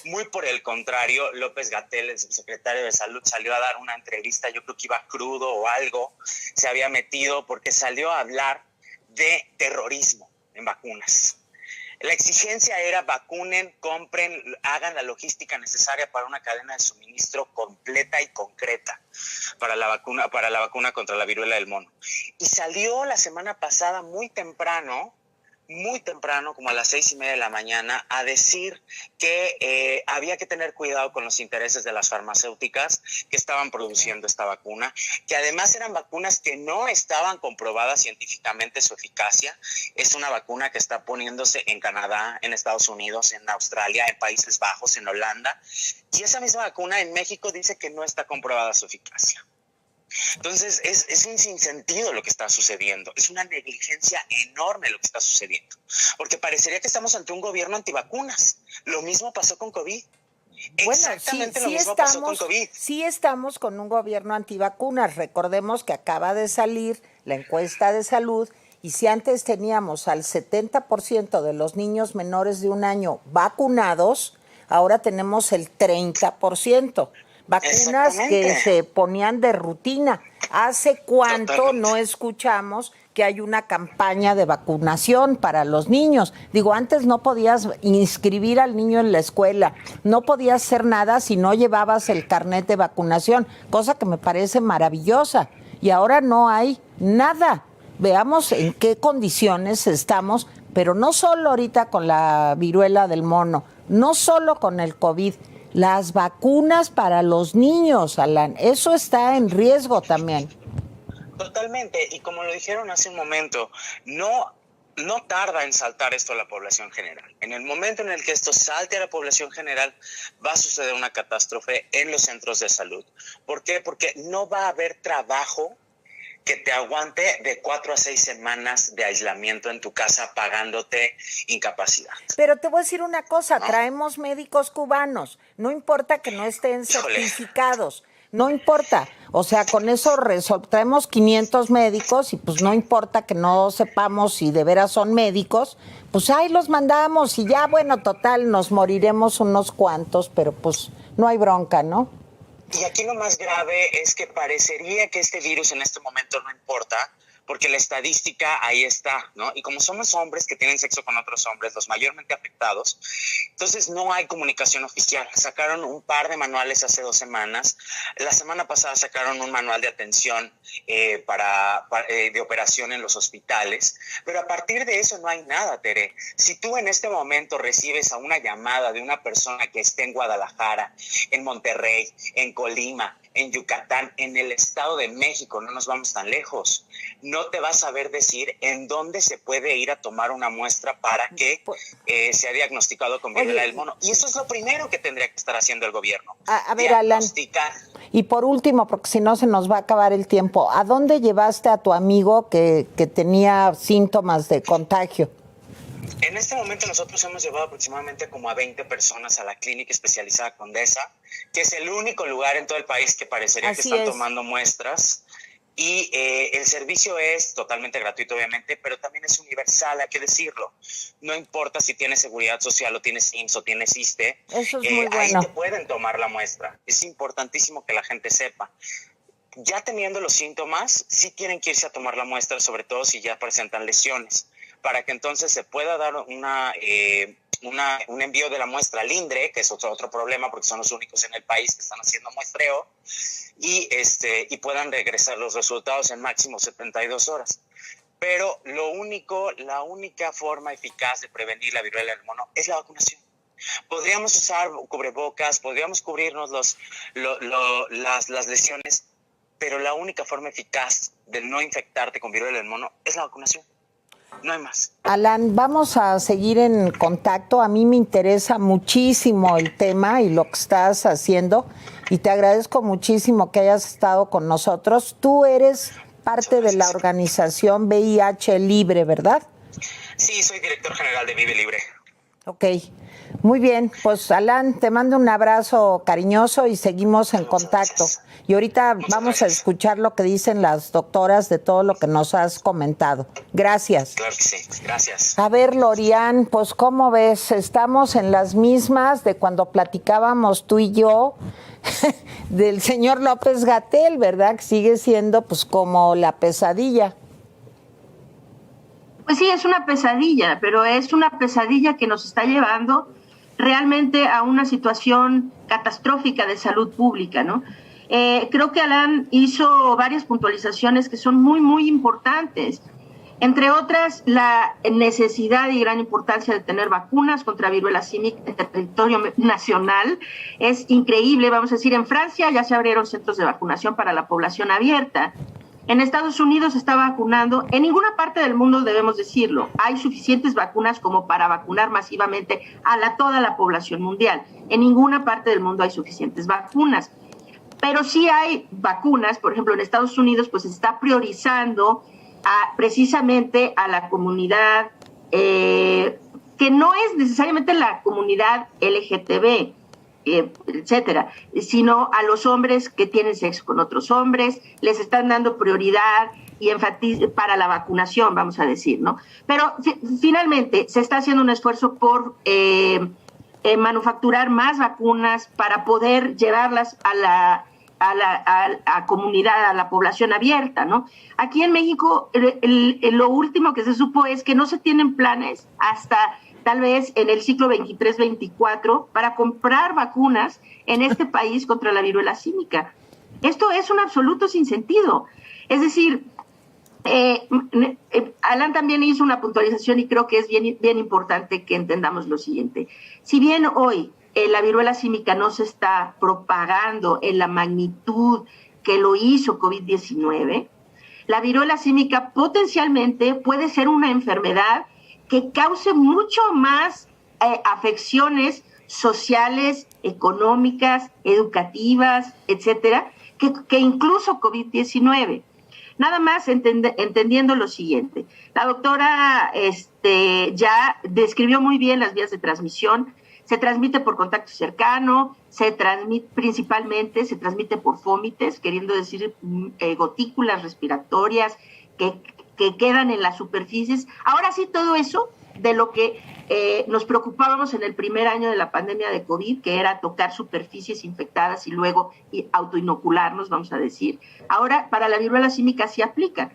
Muy por el contrario, López-Gatell, el subsecretario de Salud, salió a dar una entrevista, yo creo que iba crudo o algo, se había metido porque salió a hablar de terrorismo en vacunas. La exigencia era vacunen, compren, hagan la logística necesaria para una cadena de suministro completa y concreta para la vacuna contra la viruela del mono. Y salió la semana pasada muy temprano, como a las 6:30 de la mañana, a decir que había que tener cuidado con los intereses de las farmacéuticas que estaban produciendo esta vacuna, que además eran vacunas que no estaban comprobadas científicamente su eficacia. Es una vacuna que está poniéndose en Canadá, en Estados Unidos, en Australia, en Países Bajos, en Holanda, y esa misma vacuna en México dice que no está comprobada su eficacia. Entonces, es un sinsentido lo que está sucediendo. Es una negligencia enorme lo que está sucediendo. Porque parecería que estamos ante un gobierno antivacunas. Lo mismo pasó con COVID. Exactamente lo mismo pasó con COVID. Sí estamos con un gobierno antivacunas. Recordemos que acaba de salir la encuesta de salud y si antes teníamos al 70% de los niños menores de 1 año vacunados, ahora tenemos el 30%. Vacunas que se ponían de rutina. ¿Hace cuánto no escuchamos que hay una campaña de vacunación para los niños? Digo, antes no podías inscribir al niño en la escuela, no podías hacer nada si no llevabas el carnet de vacunación, cosa que me parece maravillosa. Y ahora no hay nada. Veamos en qué condiciones estamos, pero no solo ahorita con la viruela del mono, no solo con el COVID. Las vacunas para los niños, Alan, eso está en riesgo también. Totalmente, y como lo dijeron hace un momento, no tarda en saltar esto a la población general. En el momento en el que esto salte a la población general, va a suceder una catástrofe en los centros de salud. ¿Por qué? Porque no va a haber trabajo que te aguante de 4 a 6 semanas de aislamiento en tu casa pagándote incapacidad. Pero te voy a decir una cosa, ¿no? Traemos médicos cubanos, no importa que no estén certificados, no importa, o sea, con eso traemos 500 médicos y pues no importa que no sepamos si de veras son médicos, pues ahí los mandamos y ya, bueno, total, nos moriremos unos cuantos, pero pues no hay bronca, ¿no? Y aquí lo más grave es que parecería que este virus en este momento no importa, porque la estadística ahí está, ¿no? Y como somos hombres que tienen sexo con otros hombres, los mayormente afectados, entonces no hay comunicación oficial. Sacaron un par de manuales hace 2 semanas. La semana pasada sacaron un manual de atención de operación en los hospitales, pero a partir de eso no hay nada, Tere. Si tú en este momento recibes a una llamada de una persona que esté en Guadalajara, en Monterrey, en Colima, en Yucatán, en el Estado de México, no nos vamos tan lejos, no te va a saber decir en dónde se puede ir a tomar una muestra para que sea diagnosticado con viruela del mono. Y eso es lo primero que tendría que estar haciendo el gobierno. A ver, Alan, y por último, porque si no se nos va a acabar el tiempo, ¿a dónde llevaste a tu amigo que tenía síntomas de contagio? En este momento nosotros hemos llevado aproximadamente como a 20 personas a la clínica especializada Condesa, que es el único lugar en todo el país que parecería que están tomando muestras. Y el servicio es totalmente gratuito, obviamente, pero también es universal, hay que decirlo. No importa si tienes seguridad social o tienes IMSS o tienes ISSSTE, eso es muy bueno. Ahí te pueden tomar la muestra. Es importantísimo que la gente sepa. Ya teniendo los síntomas, sí tienen que irse a tomar la muestra, sobre todo si ya presentan lesiones, para que entonces se pueda dar un envío de la muestra al INDRE, que es otro problema porque son los únicos en el país que están haciendo muestreo, y puedan regresar los resultados en máximo 72 horas. Pero la única forma eficaz de prevenir la viruela del mono es la vacunación. Podríamos usar cubrebocas, podríamos cubrirnos las lesiones, pero la única forma eficaz de no infectarte con viruela del mono es la vacunación. No hay más. Alan, vamos a seguir en contacto. A mí me interesa muchísimo el tema y lo que estás haciendo y te agradezco muchísimo que hayas estado con nosotros. Tú eres parte de la organización VIH Libre, ¿verdad? Sí, soy director general de Vive Libre. Ok, muy bien. Pues Alan, te mando un abrazo cariñoso y seguimos en contacto. Y ahorita vamos a escuchar lo que dicen las doctoras de todo lo que nos has comentado. Gracias. Claro que sí, gracias. A ver, Lorian, pues ¿cómo ves? Estamos en las mismas de cuando platicábamos tú y yo del señor López-Gatell, ¿verdad? Que sigue siendo pues como la pesadilla. Pues sí, es una pesadilla, pero es una pesadilla que nos está llevando realmente a una situación catastrófica de salud pública, ¿no? Creo que Alan hizo varias puntualizaciones que son muy, muy importantes. Entre otras, la necesidad y gran importancia de tener vacunas contra viruela símica en el territorio nacional. Es increíble, vamos a decir, en Francia ya se abrieron centros de vacunación para la población abierta. En Estados Unidos se está vacunando. En ninguna parte del mundo, debemos decirlo, hay suficientes vacunas como para vacunar masivamente a toda la población mundial. En ninguna parte del mundo hay suficientes vacunas. Pero sí hay vacunas, por ejemplo, en Estados Unidos, pues se está priorizando precisamente a la comunidad que no es necesariamente la comunidad LGTB, etcétera, sino a los hombres que tienen sexo con otros hombres, les están dando prioridad y énfasis para la vacunación, vamos a decir, ¿no? Pero finalmente se está haciendo un esfuerzo por manufacturar más vacunas para poder llevarlas a la comunidad, a la población abierta, ¿no? Aquí en México, lo último que se supo es que no se tienen planes hasta tal vez en el ciclo 23-24 para comprar vacunas en este país contra la viruela símica. Esto es un absoluto sinsentido. Es decir, Alan también hizo una puntualización y creo que es bien importante que entendamos lo siguiente. Si bien hoy la viruela símica no se está propagando en la magnitud que lo hizo COVID-19, la viruela símica potencialmente puede ser una enfermedad que cause mucho más afecciones sociales, económicas, educativas, etcétera, que incluso COVID-19. Nada más entendiendo lo siguiente. La doctora ya describió muy bien las vías de transmisión. Se transmite por contacto cercano, se transmite por fómites, queriendo decir gotículas respiratorias que quedan en las superficies. Ahora sí, todo eso de lo que nos preocupábamos en el primer año de la pandemia de COVID, que era tocar superficies infectadas y luego autoinocularnos, vamos a decir. Ahora, para la viruela símica sí aplica.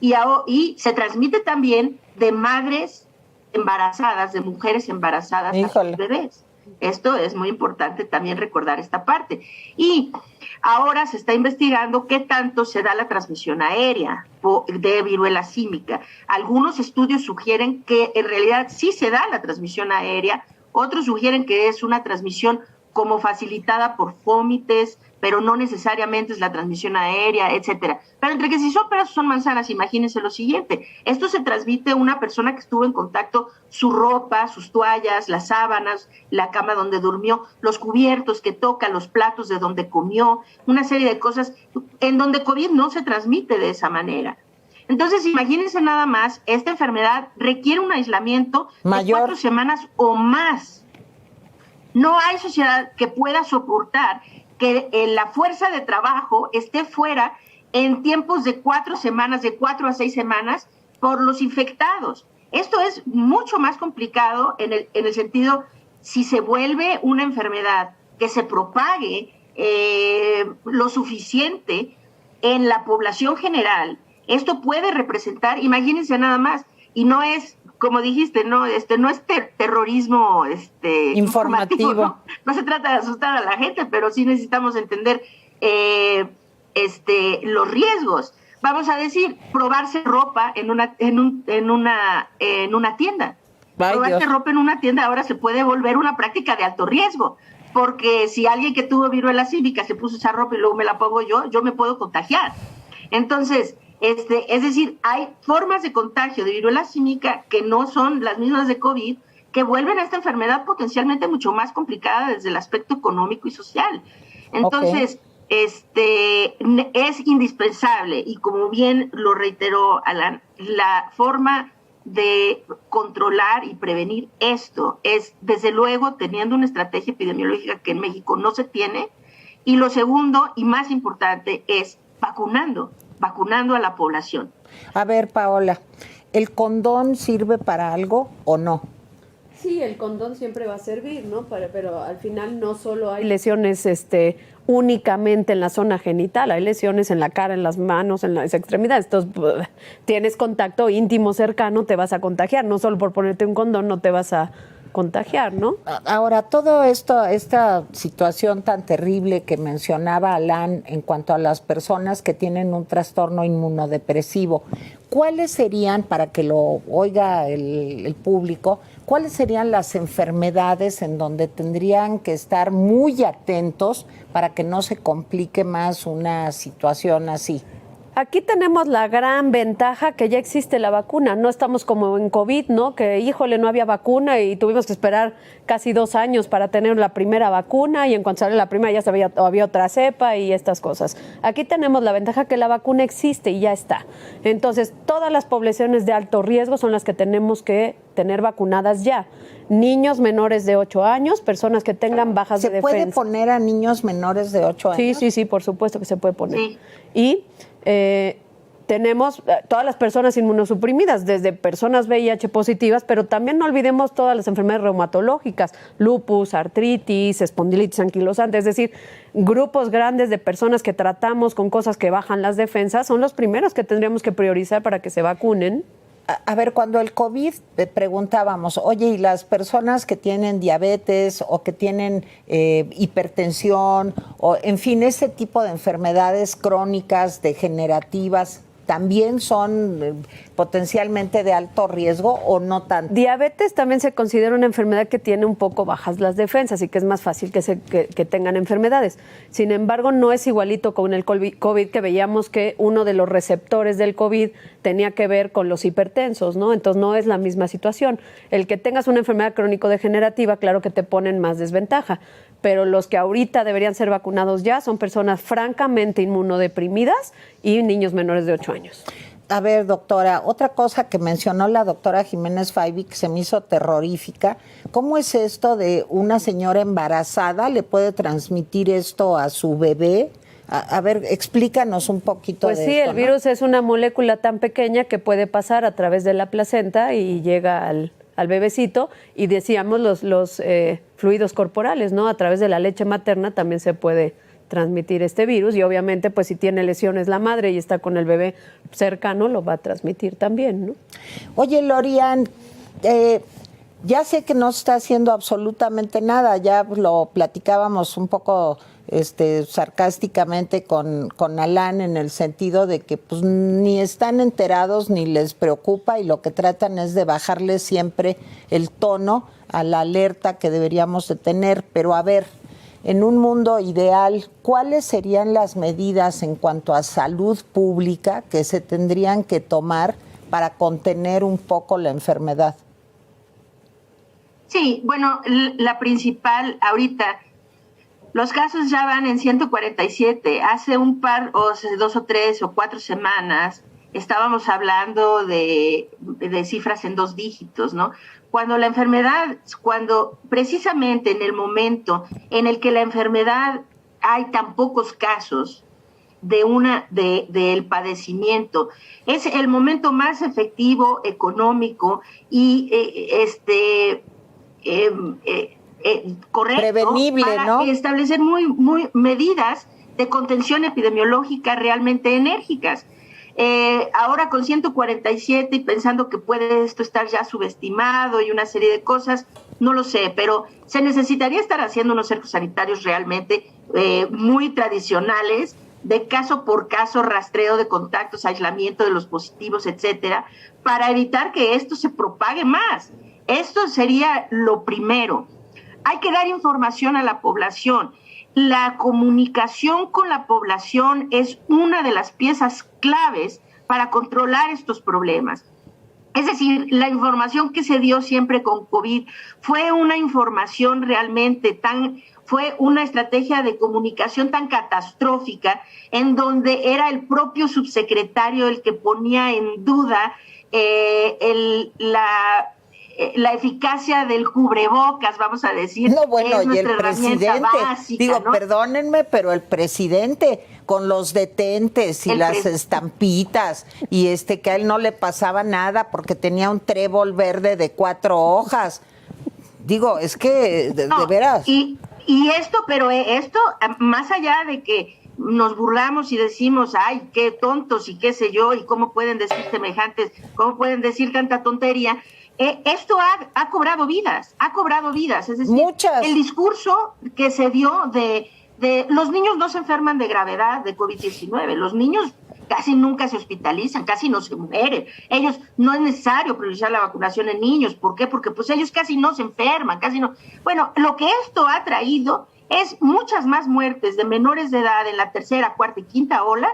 Y se transmite también de madres embarazadas, de mujeres embarazadas a sus bebés. Esto es muy importante también recordar esta parte. Y ahora se está investigando qué tanto se da la transmisión aérea de viruela símica. Algunos estudios sugieren que en realidad sí se da la transmisión aérea, otros sugieren que es una transmisión como facilitada por fómites, pero no necesariamente es la transmisión aérea, etcétera. Pero entre que si son peras o son manzanas, imagínense lo siguiente. Esto se transmite a una persona que estuvo en contacto, su ropa, sus toallas, las sábanas, la cama donde durmió, los cubiertos que toca, los platos de donde comió, una serie de cosas en donde COVID no se transmite de esa manera. Entonces, imagínense nada más, esta enfermedad requiere un aislamiento mayor de 4 semanas o más. No hay sociedad que pueda soportar que la fuerza de trabajo esté fuera en tiempos de 4 semanas, de 4 a 6 semanas, por los infectados. Esto es mucho más complicado en el sentido, si se vuelve una enfermedad que se propague lo suficiente en la población general, esto puede representar, imagínense nada más, y no es, como dijiste, no es terrorismo informativo. No se trata de asustar a la gente, pero sí necesitamos entender los riesgos. Vamos a decir, probarse ropa en una tienda. Probarte ropa en una tienda ahora se puede volver una práctica de alto riesgo, porque si alguien que tuvo viruela símica se puso esa ropa y luego me la pongo yo me puedo contagiar. Entonces, es decir, hay formas de contagio de viruela símica que no son las mismas de COVID, que vuelven a esta enfermedad potencialmente mucho más complicada desde el aspecto económico y social. Entonces, es indispensable, y como bien lo reiteró Alan, la forma de controlar y prevenir esto es, desde luego, teniendo una estrategia epidemiológica que en México no se tiene, y lo segundo y más importante es vacunando a la población. A ver, Paola, ¿el condón sirve para algo o no? Sí, el condón siempre va a servir, ¿no? Pero al final no solo hay lesiones únicamente en la zona genital, hay lesiones en la cara, en las manos, en las extremidades. Entonces, tienes contacto íntimo cercano, te vas a contagiar. No solo por ponerte un condón no te vas a contagiar, ¿no? Ahora, todo esto, esta situación tan terrible que mencionaba Alan en cuanto a las personas que tienen un trastorno inmunodepresivo, ¿cuáles serían, para que lo oiga el público, cuáles serían las enfermedades en donde tendrían que estar muy atentos para que no se complique más una situación así? Aquí tenemos la gran ventaja que ya existe la vacuna. No estamos como en COVID, ¿no? Que, híjole, no había vacuna y tuvimos que esperar casi 2 años para tener la primera vacuna, y en cuanto salió la primera ya había otra cepa y estas cosas. Aquí tenemos la ventaja que la vacuna existe y ya está. Entonces, todas las poblaciones de alto riesgo son las que tenemos que tener vacunadas ya. Niños menores de 8 años, personas que tengan bajas de defensa. ¿Se puede poner a niños menores de 8 años? Sí, por supuesto que se puede poner. Sí. Y tenemos todas las personas inmunosuprimidas, desde personas VIH positivas, pero también no olvidemos todas las enfermedades reumatológicas, lupus, artritis, espondilitis anquilosante, es decir, grupos grandes de personas que tratamos con cosas que bajan las defensas, son los primeros que tendríamos que priorizar para que se vacunen. A ver, cuando el COVID preguntábamos, oye, ¿y las personas que tienen diabetes o que tienen hipertensión o, en fin, ese tipo de enfermedades crónicas, degenerativas, también son potencialmente de alto riesgo o no tanto? Diabetes también se considera una enfermedad que tiene un poco bajas las defensas y que es más fácil que tengan enfermedades. Sin embargo, no es igualito con el COVID, que veíamos que uno de los receptores del COVID tenía que ver con los hipertensos, ¿no? Entonces no es la misma situación. El que tengas una enfermedad crónico-degenerativa, claro que te ponen más desventaja, pero los que ahorita deberían ser vacunados ya son personas francamente inmunodeprimidas y niños menores de 8 años. A ver, doctora, otra cosa que mencionó la doctora Jiménez Faibi que se me hizo terrorífica, ¿cómo es esto de una señora embarazada le puede transmitir esto a su bebé? A ver, explícanos un poquito de esto. Pues sí, el virus es una molécula tan pequeña que puede pasar a través de la placenta y llega al bebecito, y decíamos los fluidos corporales, ¿no? A través de la leche materna también se puede transmitir este virus, y obviamente pues si tiene lesiones la madre y está con el bebé cercano, lo va a transmitir también, ¿no? Oye, Lorian, ya sé que no está haciendo absolutamente nada, ya lo platicábamos un poco sarcásticamente con Alan, en el sentido de que pues ni están enterados ni les preocupa, y lo que tratan es de bajarle siempre el tono a la alerta que deberíamos de tener. Pero a ver, en un mundo ideal, ¿cuáles serían las medidas en cuanto a salud pública que se tendrían que tomar para contener un poco la enfermedad? Sí, bueno, la principal ahorita, los casos ya van en 147. Hace un par, o 2 o 3 o 4 semanas, estábamos hablando de cifras en 2 dígitos, ¿no? Cuando la enfermedad, cuando precisamente en el momento en el que la enfermedad hay tan pocos casos del padecimiento, es el momento más efectivo, económico y correcto, prevenible, para ¿no? establecer muy medidas de contención epidemiológica realmente enérgicas. Ahora con 147 y pensando que puede esto estar ya subestimado y una serie de cosas, no lo sé, pero se necesitaría estar haciendo unos cercos sanitarios realmente muy tradicionales, de caso por caso, rastreo de contactos, aislamiento de los positivos, etcétera, para evitar que esto se propague más. Esto sería lo primero. Hay que dar información a la población. La comunicación con la población es una de las piezas claves para controlar estos problemas. Es decir, la información que se dio siempre con COVID fue una información realmente fue una estrategia de comunicación tan catastrófica en donde era el propio subsecretario el que ponía en duda la eficacia del cubrebocas, vamos a decir. No, bueno, es y el presidente, básica, ¿no? Perdónenme, pero el presidente con los detentes y las estampitas y que a él no le pasaba nada porque tenía un trébol verde de 4 hojas. Digo, es que de veras. Y esto, pero esto, más allá de que nos burlamos y decimos, ay, qué tontos y qué sé yo, y cómo pueden decir cómo pueden decir tanta tontería, esto ha cobrado vidas, es decir, muchas. El discurso que se dio de los niños no se enferman de gravedad de COVID-19, los niños casi nunca se hospitalizan, casi no se mueren, ellos no es necesario priorizar la vacunación en niños, ¿por qué? Porque pues ellos casi no se enferman, bueno, lo que esto ha traído es muchas más muertes de menores de edad en la tercera, cuarta y quinta ola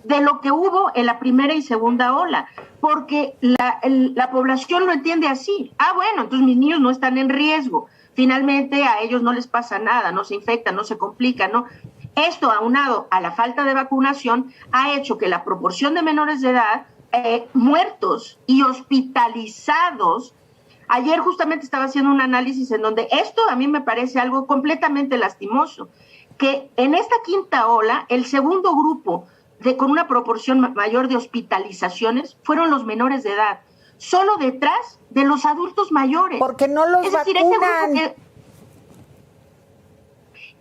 de lo que hubo en la primera y segunda ola, porque la población lo entiende así. Bueno, entonces mis niños no están en riesgo, finalmente a ellos no les pasa nada, no se infectan, no se complican, ¿no? Esto, aunado a la falta de vacunación, ha hecho que la proporción de menores de edad muertos y hospitalizados. Ayer justamente estaba haciendo un análisis en donde esto a mí me parece algo completamente lastimoso, que en esta quinta ola, el segundo grupo con una proporción mayor de hospitalizaciones fueron los menores de edad, solo detrás de los adultos mayores. Porque no los vacunan.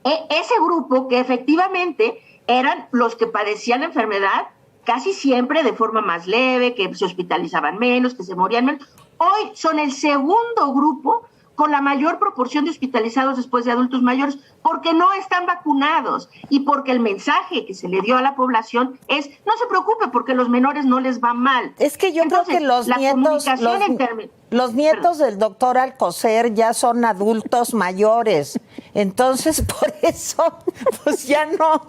Ese grupo que efectivamente eran los que padecían la enfermedad casi siempre de forma más leve, que se hospitalizaban menos, que se morían menos. Hoy son el segundo grupo con la mayor proporción de hospitalizados después de adultos mayores, porque no están vacunados y porque el mensaje que se le dio a la población es, no se preocupe porque los menores no les va mal. Es que yo creo que los nietos del doctor Alcocer ya son adultos mayores, entonces por eso, pues ya no,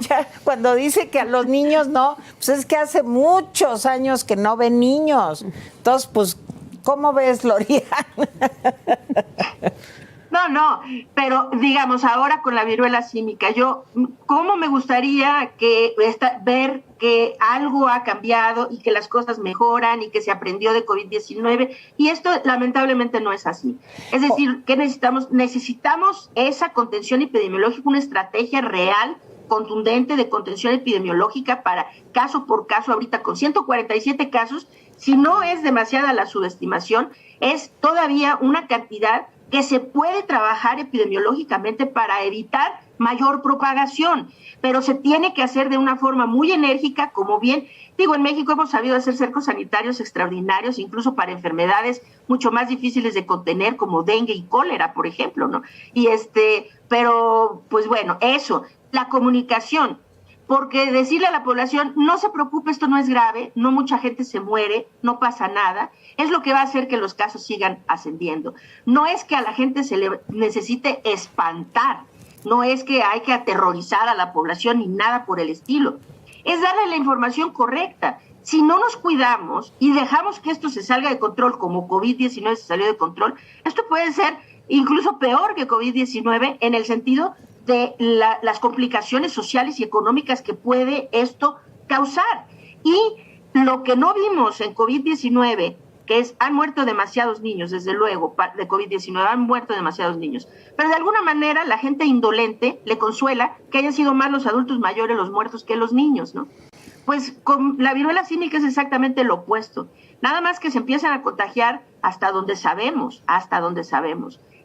ya cuando dice que a los niños no, pues es que hace muchos años que no ven niños, entonces pues, ¿cómo ves, Lorian? No, pero digamos, ahora con la viruela símica, ¿cómo me gustaría ver que algo ha cambiado y que las cosas mejoran y que se aprendió de COVID-19? Y esto lamentablemente no es así. Es decir, que necesitamos esa contención epidemiológica, una estrategia real, contundente de contención epidemiológica para caso por caso. Ahorita con 147 casos, si no es demasiada la subestimación, es todavía una cantidad que se puede trabajar epidemiológicamente para evitar mayor propagación, pero se tiene que hacer de una forma muy enérgica, como bien digo, en México hemos sabido hacer cercos sanitarios extraordinarios, incluso para enfermedades mucho más difíciles de contener, como dengue y cólera, por ejemplo, ¿no? Pero, pues bueno, eso, la comunicación, porque decirle a la población, no se preocupe, esto no es grave, no mucha gente se muere, no pasa nada, es lo que va a hacer que los casos sigan ascendiendo. No es que a la gente se le necesite espantar, no es que hay que aterrorizar a la población ni nada por el estilo, es darle la información correcta. Si no nos cuidamos y dejamos que esto se salga de control, como COVID-19 se salió de control, esto puede ser incluso peor que COVID-19 en el sentido de las complicaciones sociales y económicas que puede esto causar. Y lo que no vimos en COVID-19, han muerto demasiados niños, desde luego, de COVID-19, han muerto demasiados niños. Pero de alguna manera la gente indolente le consuela que hayan sido más los adultos mayores los muertos que los niños, ¿no? Pues con la viruela símica es exactamente lo opuesto. Nada más que se empiezan a contagiar hasta donde sabemos.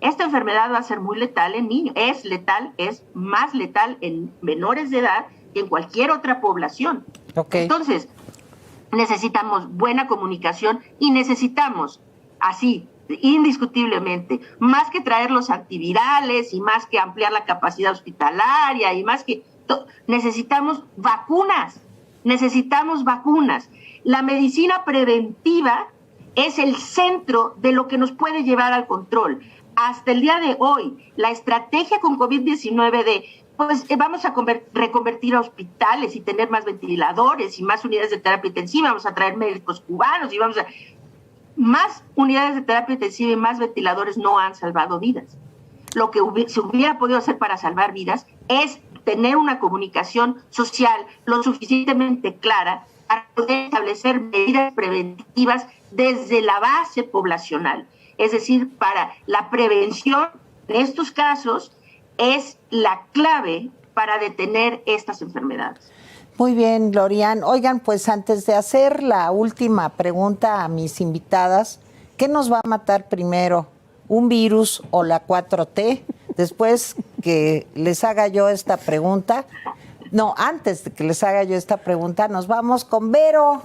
Esta enfermedad va a ser muy letal en niños, es más letal en menores de edad que en cualquier otra población. Okay. Entonces, necesitamos buena comunicación y necesitamos, así, indiscutiblemente, más que traer los antivirales y más que ampliar la capacidad hospitalaria y más que... necesitamos vacunas. La medicina preventiva es el centro de lo que nos puede llevar al control. Hasta el día de hoy, la estrategia con COVID-19 pues vamos a reconvertir a hospitales y tener más ventiladores y más unidades de terapia intensiva, vamos a traer médicos cubanos y más unidades de terapia intensiva y más ventiladores no han salvado vidas. Lo que se hubiera podido hacer para salvar vidas es tener una comunicación social lo suficientemente clara para poder establecer medidas preventivas desde la base poblacional. Es decir, para la prevención de estos casos es la clave para detener estas enfermedades. Muy bien, Lorian. Oigan, pues antes de hacer la última pregunta a mis invitadas, ¿qué nos va a matar primero? ¿Un virus o la 4T? Después que les haga yo esta pregunta, antes de que les haga yo esta pregunta, nos vamos con Vero.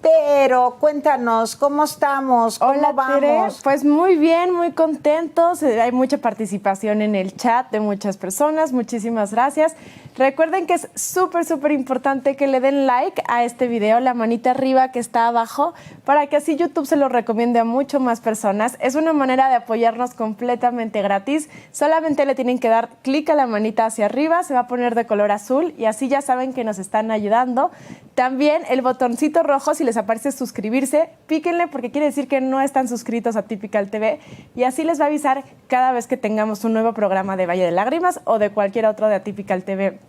Vero, cuéntanos, ¿cómo estamos? ¿Cómo Hola, vamos? Tere. Pues muy bien, muy contentos. Hay mucha participación en el chat de muchas personas. Muchísimas gracias. Recuerden que es súper, súper importante que le den like a este video, la manita arriba que está abajo, para que así YouTube se lo recomiende a mucho más personas. Es una manera de apoyarnos completamente gratis. Solamente le tienen que dar clic a la manita hacia arriba, se va a poner de color azul y así ya saben que nos están ayudando. También el botoncito rojo, si les aparece suscribirse, píquenle porque quiere decir que no están suscritos a Typical TV y así les va a avisar cada vez que tengamos un nuevo programa de Valle de Lágrimas o de cualquier otro de Atypical TV.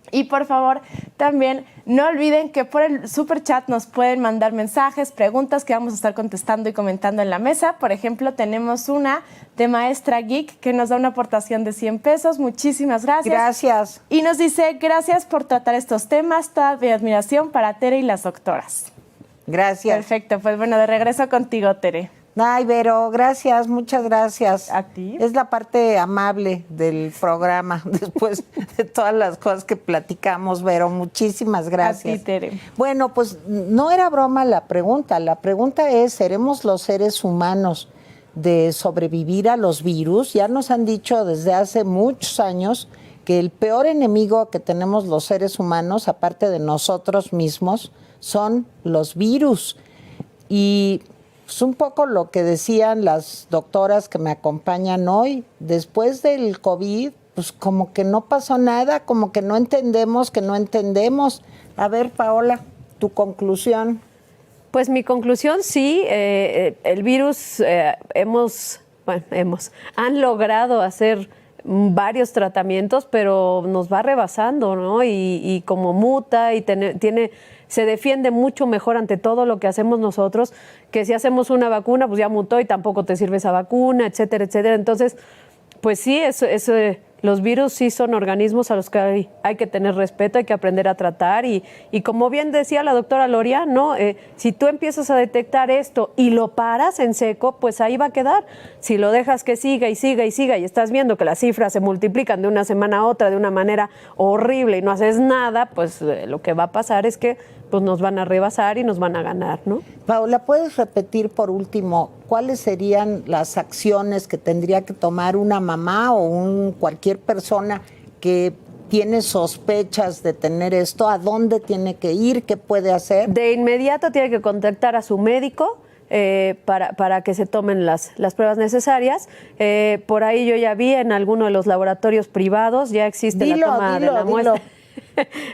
Y por favor, también no olviden que por el super chat nos pueden mandar mensajes, preguntas que vamos a estar contestando y comentando en la mesa. Por ejemplo, tenemos una de Maestra Geek que nos da una aportación de 100 pesos. Muchísimas gracias. Gracias. Y nos dice, gracias por tratar estos temas, toda mi admiración para Tere y las doctoras. Gracias. Perfecto, pues bueno, de regreso contigo, Tere. Ay, Vero, gracias, muchas gracias. ¿A ti? Es la parte amable del programa, después de todas las cosas que platicamos, Vero, muchísimas gracias. A ti, Tere. Bueno, pues no era broma la pregunta es, ¿seremos los seres humanos de sobrevivir a los virus? Ya nos han dicho desde hace muchos años que el peor enemigo que tenemos los seres humanos, aparte de nosotros mismos, son los virus. Y pues un poco lo que decían las doctoras que me acompañan hoy, después del COVID, pues como que no pasó nada, como que no entendemos que no entendemos. A ver, Paola, tu conclusión. Pues mi conclusión, sí, el virus han logrado hacer varios tratamientos, pero nos va rebasando, ¿no? Y como muta y se defiende mucho mejor ante todo lo que hacemos nosotros, que si hacemos una vacuna, pues ya mutó y tampoco te sirve esa vacuna, etcétera, etcétera. Entonces, pues sí, los virus sí son organismos a los que hay que tener respeto, hay que aprender a tratar y como bien decía la doctora Lorian, ¿no? Si tú empiezas a detectar esto y lo paras en seco, pues ahí va a quedar. Si lo dejas que siga y siga y siga y estás viendo que las cifras se multiplican de una semana a otra de una manera horrible y no haces nada, pues lo que va a pasar es que pues nos van a rebasar y nos van a ganar, ¿no? Paola, ¿puedes repetir por último cuáles serían las acciones que tendría que tomar una mamá o cualquier persona que tiene sospechas de tener esto? ¿A dónde tiene que ir? ¿Qué puede hacer? De inmediato tiene que contactar a su médico para que se tomen las pruebas necesarias. Por ahí yo ya vi en alguno de los laboratorios privados, ya existe la toma de la muestra.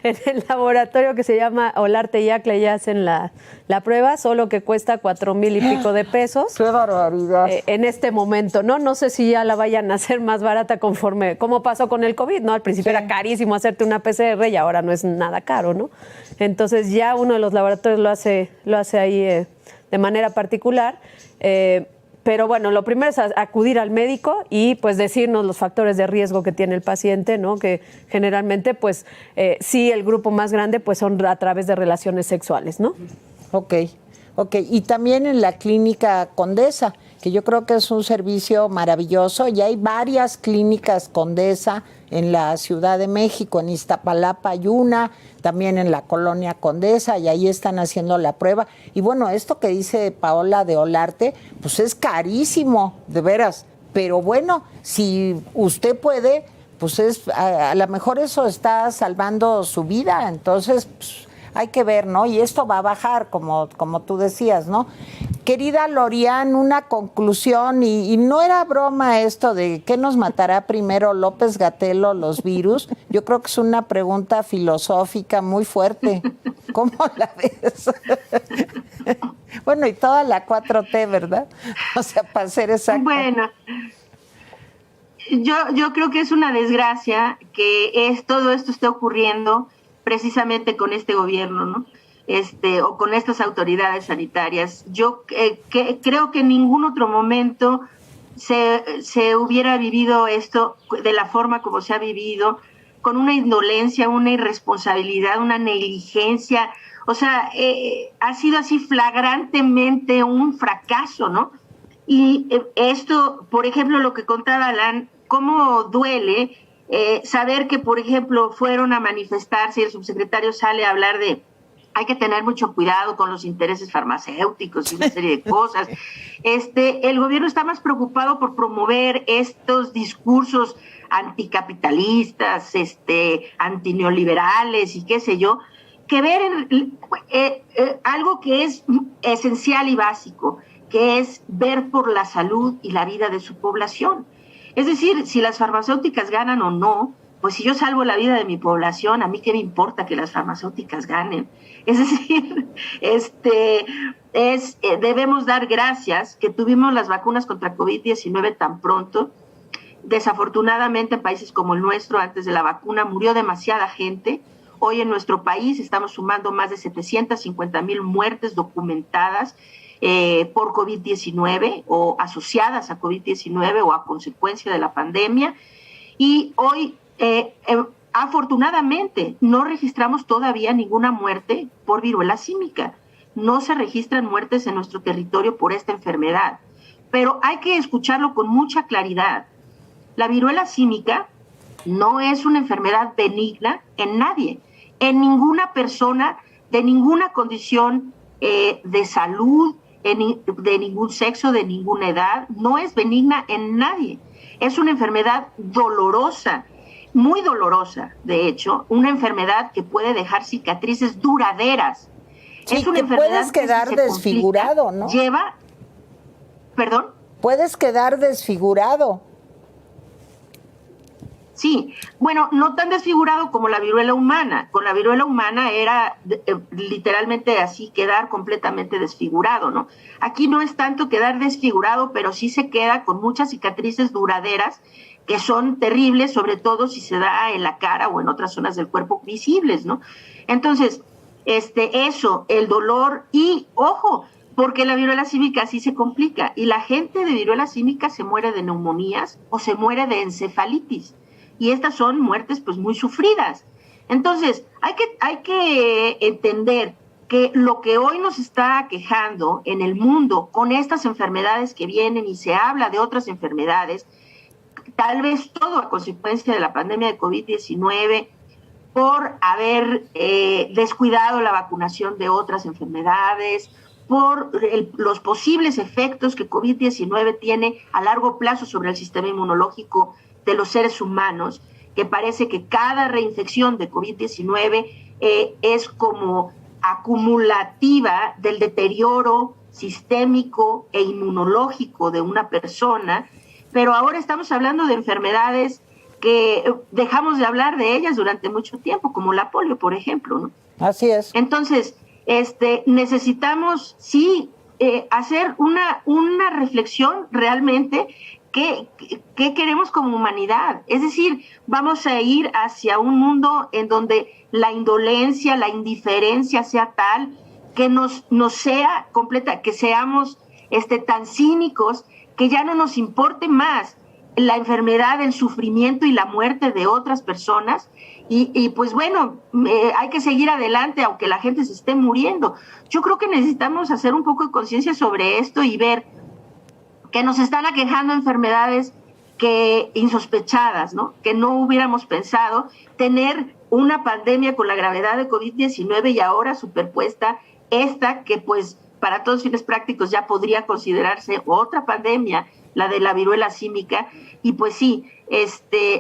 En el laboratorio que se llama Olarte y Yacle ya hacen la prueba, solo que cuesta 4,000 y pico de pesos. ¡Qué barbaridad! En este momento, ¿no? No sé si ya la vayan a hacer más barata conforme, como pasó con el COVID, ¿no? Al principio era carísimo hacerte una PCR y ahora no es nada caro, ¿no? Entonces ya uno de los laboratorios lo hace ahí de manera particular. Pero bueno, lo primero es acudir al médico y pues decirnos los factores de riesgo que tiene el paciente, ¿no? Que generalmente pues sí el grupo más grande pues son a través de relaciones sexuales, ¿no? Ok. Y también en la clínica Condesa, que yo creo que es un servicio maravilloso, y hay varias clínicas Condesa en la Ciudad de México, en Iztapalapa hay una, también en la colonia Condesa, y ahí están haciendo la prueba. Y bueno, esto que dice Paola de Olarte, pues es carísimo, de veras. Pero bueno, si usted puede, pues a lo mejor eso está salvando su vida, entonces pues, hay que ver, ¿no? Y esto va a bajar, como tú decías, ¿no? querida Lorian, una conclusión, y no era broma esto de ¿qué nos matará primero, López-Gatell o los virus? Yo creo que es una pregunta filosófica muy fuerte. ¿Cómo la ves? Bueno, y toda la 4T, ¿verdad? O sea, para ser exacto. Bueno, yo creo que es una desgracia que todo esto esté ocurriendo precisamente con este gobierno, ¿no? O con estas autoridades sanitarias. Yo creo que en ningún otro momento se hubiera vivido esto de la forma como se ha vivido, con una indolencia, una irresponsabilidad, una negligencia. O sea, ha sido así flagrantemente un fracaso, ¿no? Y esto, por ejemplo, lo que contaba Alan, cómo duele saber que, por ejemplo, fueron a manifestarse y el subsecretario sale a hablar de hay que tener mucho cuidado con los intereses farmacéuticos y una serie de cosas. El gobierno está más preocupado por promover estos discursos anticapitalistas, antineoliberales y qué sé yo, que ver algo que es esencial y básico, que es ver por la salud y la vida de su población. Es decir, si las farmacéuticas ganan o no, pues si yo salvo la vida de mi población, a mí qué me importa que las farmacéuticas ganen. Es decir, debemos dar gracias que tuvimos las vacunas contra COVID-19 tan pronto. Desafortunadamente en países como el nuestro, antes de la vacuna murió demasiada gente. Hoy en nuestro país estamos sumando más de 750,000 muertes documentadas por COVID-19 o asociadas a COVID-19 o a consecuencia de la pandemia. Y hoy afortunadamente no registramos todavía ninguna muerte por viruela símica. No se registran muertes en nuestro territorio por esta enfermedad, pero hay que escucharlo con mucha claridad. La viruela símica no es una enfermedad benigna en nadie, en ninguna persona de ninguna condición de salud, de ningún sexo, de ninguna edad. No es benigna en nadie. Es una enfermedad dolorosa, muy dolorosa, de hecho, una enfermedad que puede dejar cicatrices duraderas. Sí, es una que enfermedad puedes quedar desfigurado, ¿no? ¿Perdón? Puedes quedar desfigurado. Sí, bueno, no tan desfigurado como la viruela humana. Con la viruela humana era literalmente así, quedar completamente desfigurado, ¿no? Aquí no es tanto quedar desfigurado, pero sí se queda con muchas cicatrices duraderas que son terribles, sobre todo si se da en la cara o en otras zonas del cuerpo visibles, ¿no? Entonces, eso, el dolor y, ojo, porque la viruela símica sí se complica y la gente de viruela símica se muere de neumonías o se muere de encefalitis. Y estas son muertes pues muy sufridas. Entonces, hay que entender que lo que hoy nos está aquejando en el mundo con estas enfermedades que vienen y se habla de otras enfermedades, tal vez todo a consecuencia de la pandemia de COVID-19, por haber descuidado la vacunación de otras enfermedades, por los posibles efectos que COVID-19 tiene a largo plazo sobre el sistema inmunológico de los seres humanos, que parece que cada reinfección de COVID-19 es como acumulativa del deterioro sistémico e inmunológico de una persona, pero ahora estamos hablando de enfermedades que dejamos de hablar de ellas durante mucho tiempo, como la polio, por ejemplo, ¿no? Así es. Entonces, necesitamos, sí, hacer una reflexión realmente. ¿Qué queremos como humanidad? Es decir, vamos a ir hacia un mundo en donde la indolencia, la indiferencia sea tal que nos sea completa, que seamos tan cínicos que ya no nos importe más la enfermedad, el sufrimiento y la muerte de otras personas. Y pues bueno, hay que seguir adelante aunque la gente se esté muriendo. Yo creo que necesitamos hacer un poco de conciencia sobre esto y ver que nos están aquejando enfermedades insospechadas, ¿no? Que no hubiéramos pensado tener una pandemia con la gravedad de COVID-19 y ahora superpuesta esta que pues para todos fines prácticos ya podría considerarse otra pandemia, la de la viruela símica. Y pues sí,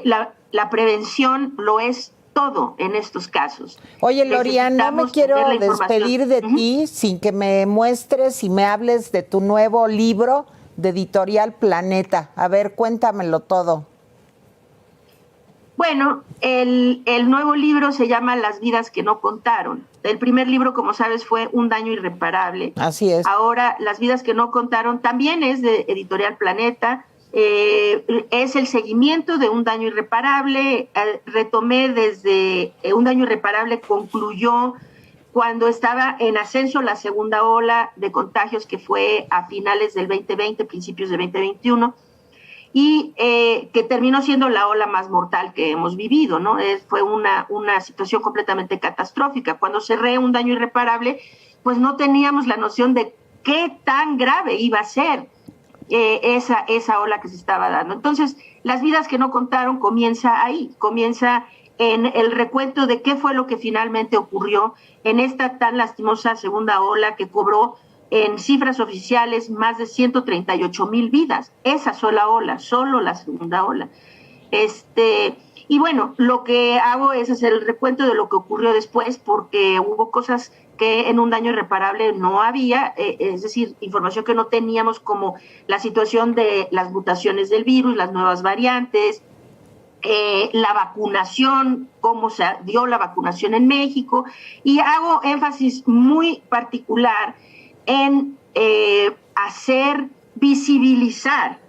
la prevención lo es todo en estos casos. Oye, Lorian, no me Necesitamos quiero tener la información. despedir de ti sin que me muestres y me hables de tu nuevo libro de Editorial Planeta. A ver, cuéntamelo todo. Bueno, el nuevo libro se llama Las vidas que no contaron. El primer libro, como sabes, fue Un daño irreparable. Así es. Ahora, Las vidas que no contaron también es de Editorial Planeta. Es el seguimiento de Un daño irreparable. Retomé desde Un daño irreparable, concluyó cuando estaba en ascenso la segunda ola de contagios, que fue a finales del 2020, principios del 2021. Y que terminó siendo la ola más mortal que hemos vivido, ¿no? Fue una situación completamente catastrófica. Cuando cerré Un daño irreparable, pues no teníamos la noción de qué tan grave iba a ser esa ola que se estaba dando. Entonces, Las vidas que no contaron comienza ahí, comienza en el recuento de qué fue lo que finalmente ocurrió en esta tan lastimosa segunda ola que cobró en cifras oficiales más de 138,000 vidas, esa sola ola, solo la segunda ola. Y bueno, lo que hago es hacer el recuento de lo que ocurrió después, porque hubo cosas que en Un daño irreparable no había, es decir, información que no teníamos, como la situación de las mutaciones del virus, las nuevas variantes, la vacunación, cómo se dio la vacunación en México, y hago énfasis muy particular en hacer visibilizar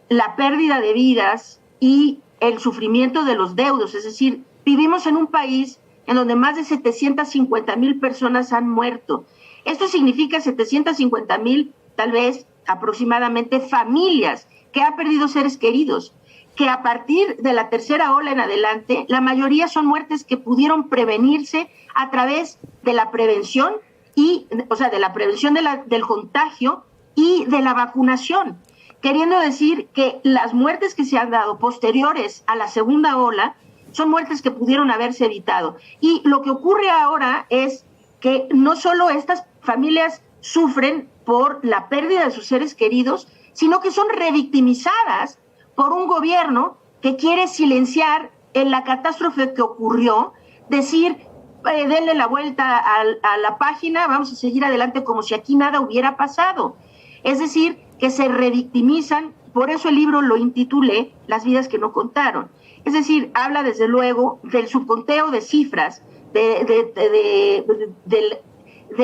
la pérdida de vidas y el sufrimiento de los deudos. Es decir, vivimos en un país en donde más de 750,000 personas han muerto. Esto significa 750,000, tal vez aproximadamente, familias que han perdido seres queridos, que a partir de la tercera ola en adelante, la mayoría son muertes que pudieron prevenirse a través de la prevención, de la prevención del contagio y de la vacunación, queriendo decir que las muertes que se han dado posteriores a la segunda ola son muertes que pudieron haberse evitado. Y lo que ocurre ahora es que no solo estas familias sufren por la pérdida de sus seres queridos, sino que son revictimizadas por un gobierno que quiere silenciar en la catástrofe que ocurrió, decir, denle la vuelta a la página, vamos a seguir adelante como si aquí nada hubiera pasado. Es decir, que se revictimizan. Por eso el libro lo intitulé Las vidas que no contaron. Es decir, habla desde luego del subconteo de cifras, de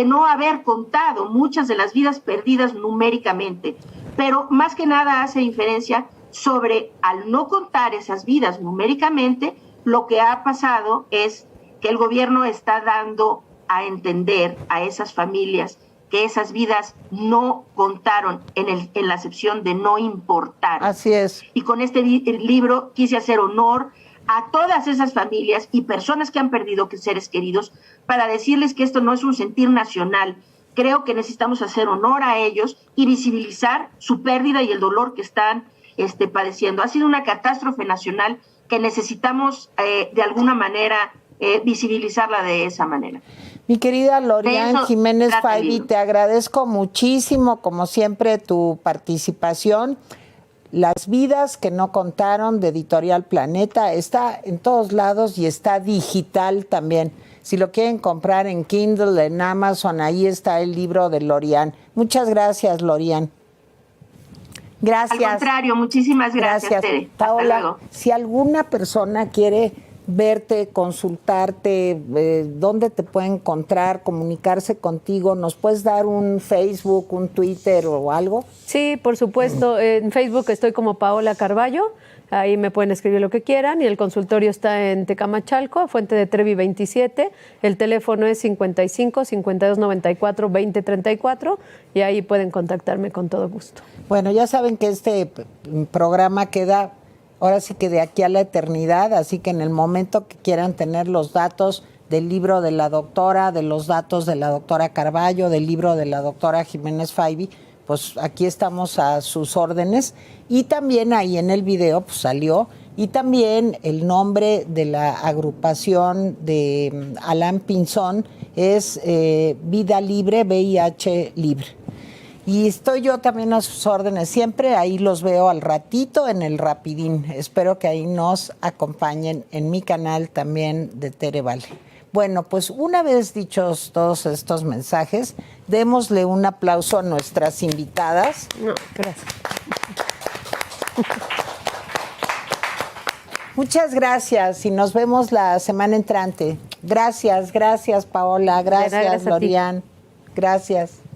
no haber contado muchas de las vidas perdidas numéricamente, pero más que nada hace inferencia sobre, al no contar esas vidas numéricamente, lo que ha pasado es que el gobierno está dando a entender a esas familias que esas vidas no contaron en la acepción de no importar. Así es. Y con este libro quise hacer honor a todas esas familias y personas que han perdido seres queridos, para decirles que esto no es un sentir nacional. Creo que necesitamos hacer honor a ellos y visibilizar su pérdida y el dolor que están padeciendo. Ha sido una catástrofe nacional que necesitamos de alguna manera visibilizarla de esa manera. Mi querida Lorian Jiménez Faibi, te agradezco muchísimo, como siempre, tu participación. Las vidas que no contaron, de Editorial Planeta, está en todos lados y está digital también. Si lo quieren comprar en Kindle, en Amazon, ahí está el libro de Lorian. Muchas gracias, Lorian. Gracias. Al contrario, muchísimas gracias, Tere. Paola, si alguna persona quiere verte, consultarte, dónde te puede encontrar, comunicarse contigo, ¿nos puedes dar un Facebook, un Twitter o algo? Sí, por supuesto. En Facebook estoy como Paola Carballo. Ahí me pueden escribir lo que quieran. Y el consultorio está en Tecamachalco, Fuente de Trevi 27. El teléfono es 55 52 94 20 34. Y ahí pueden contactarme con todo gusto. Bueno, ya saben que este programa queda ahora sí que de aquí a la eternidad, así que en el momento que quieran tener los datos del libro de la doctora, de los datos de la doctora Carballo, del libro de la doctora Jiménez Faibi, pues aquí estamos a sus órdenes. Y también ahí en el video pues salió, y también el nombre de la agrupación de Alan Pinzón es Vida Libre, VIH Libre. Y estoy yo también a sus órdenes siempre. Ahí los veo al ratito en el Rapidín. Espero que ahí nos acompañen en mi canal también de Tere Vale. Bueno, pues una vez dichos todos estos mensajes, démosle un aplauso a nuestras invitadas. No, gracias. Muchas gracias y nos vemos la semana entrante. Gracias, gracias Paola, gracias gracias a ti. Lorian, gracias.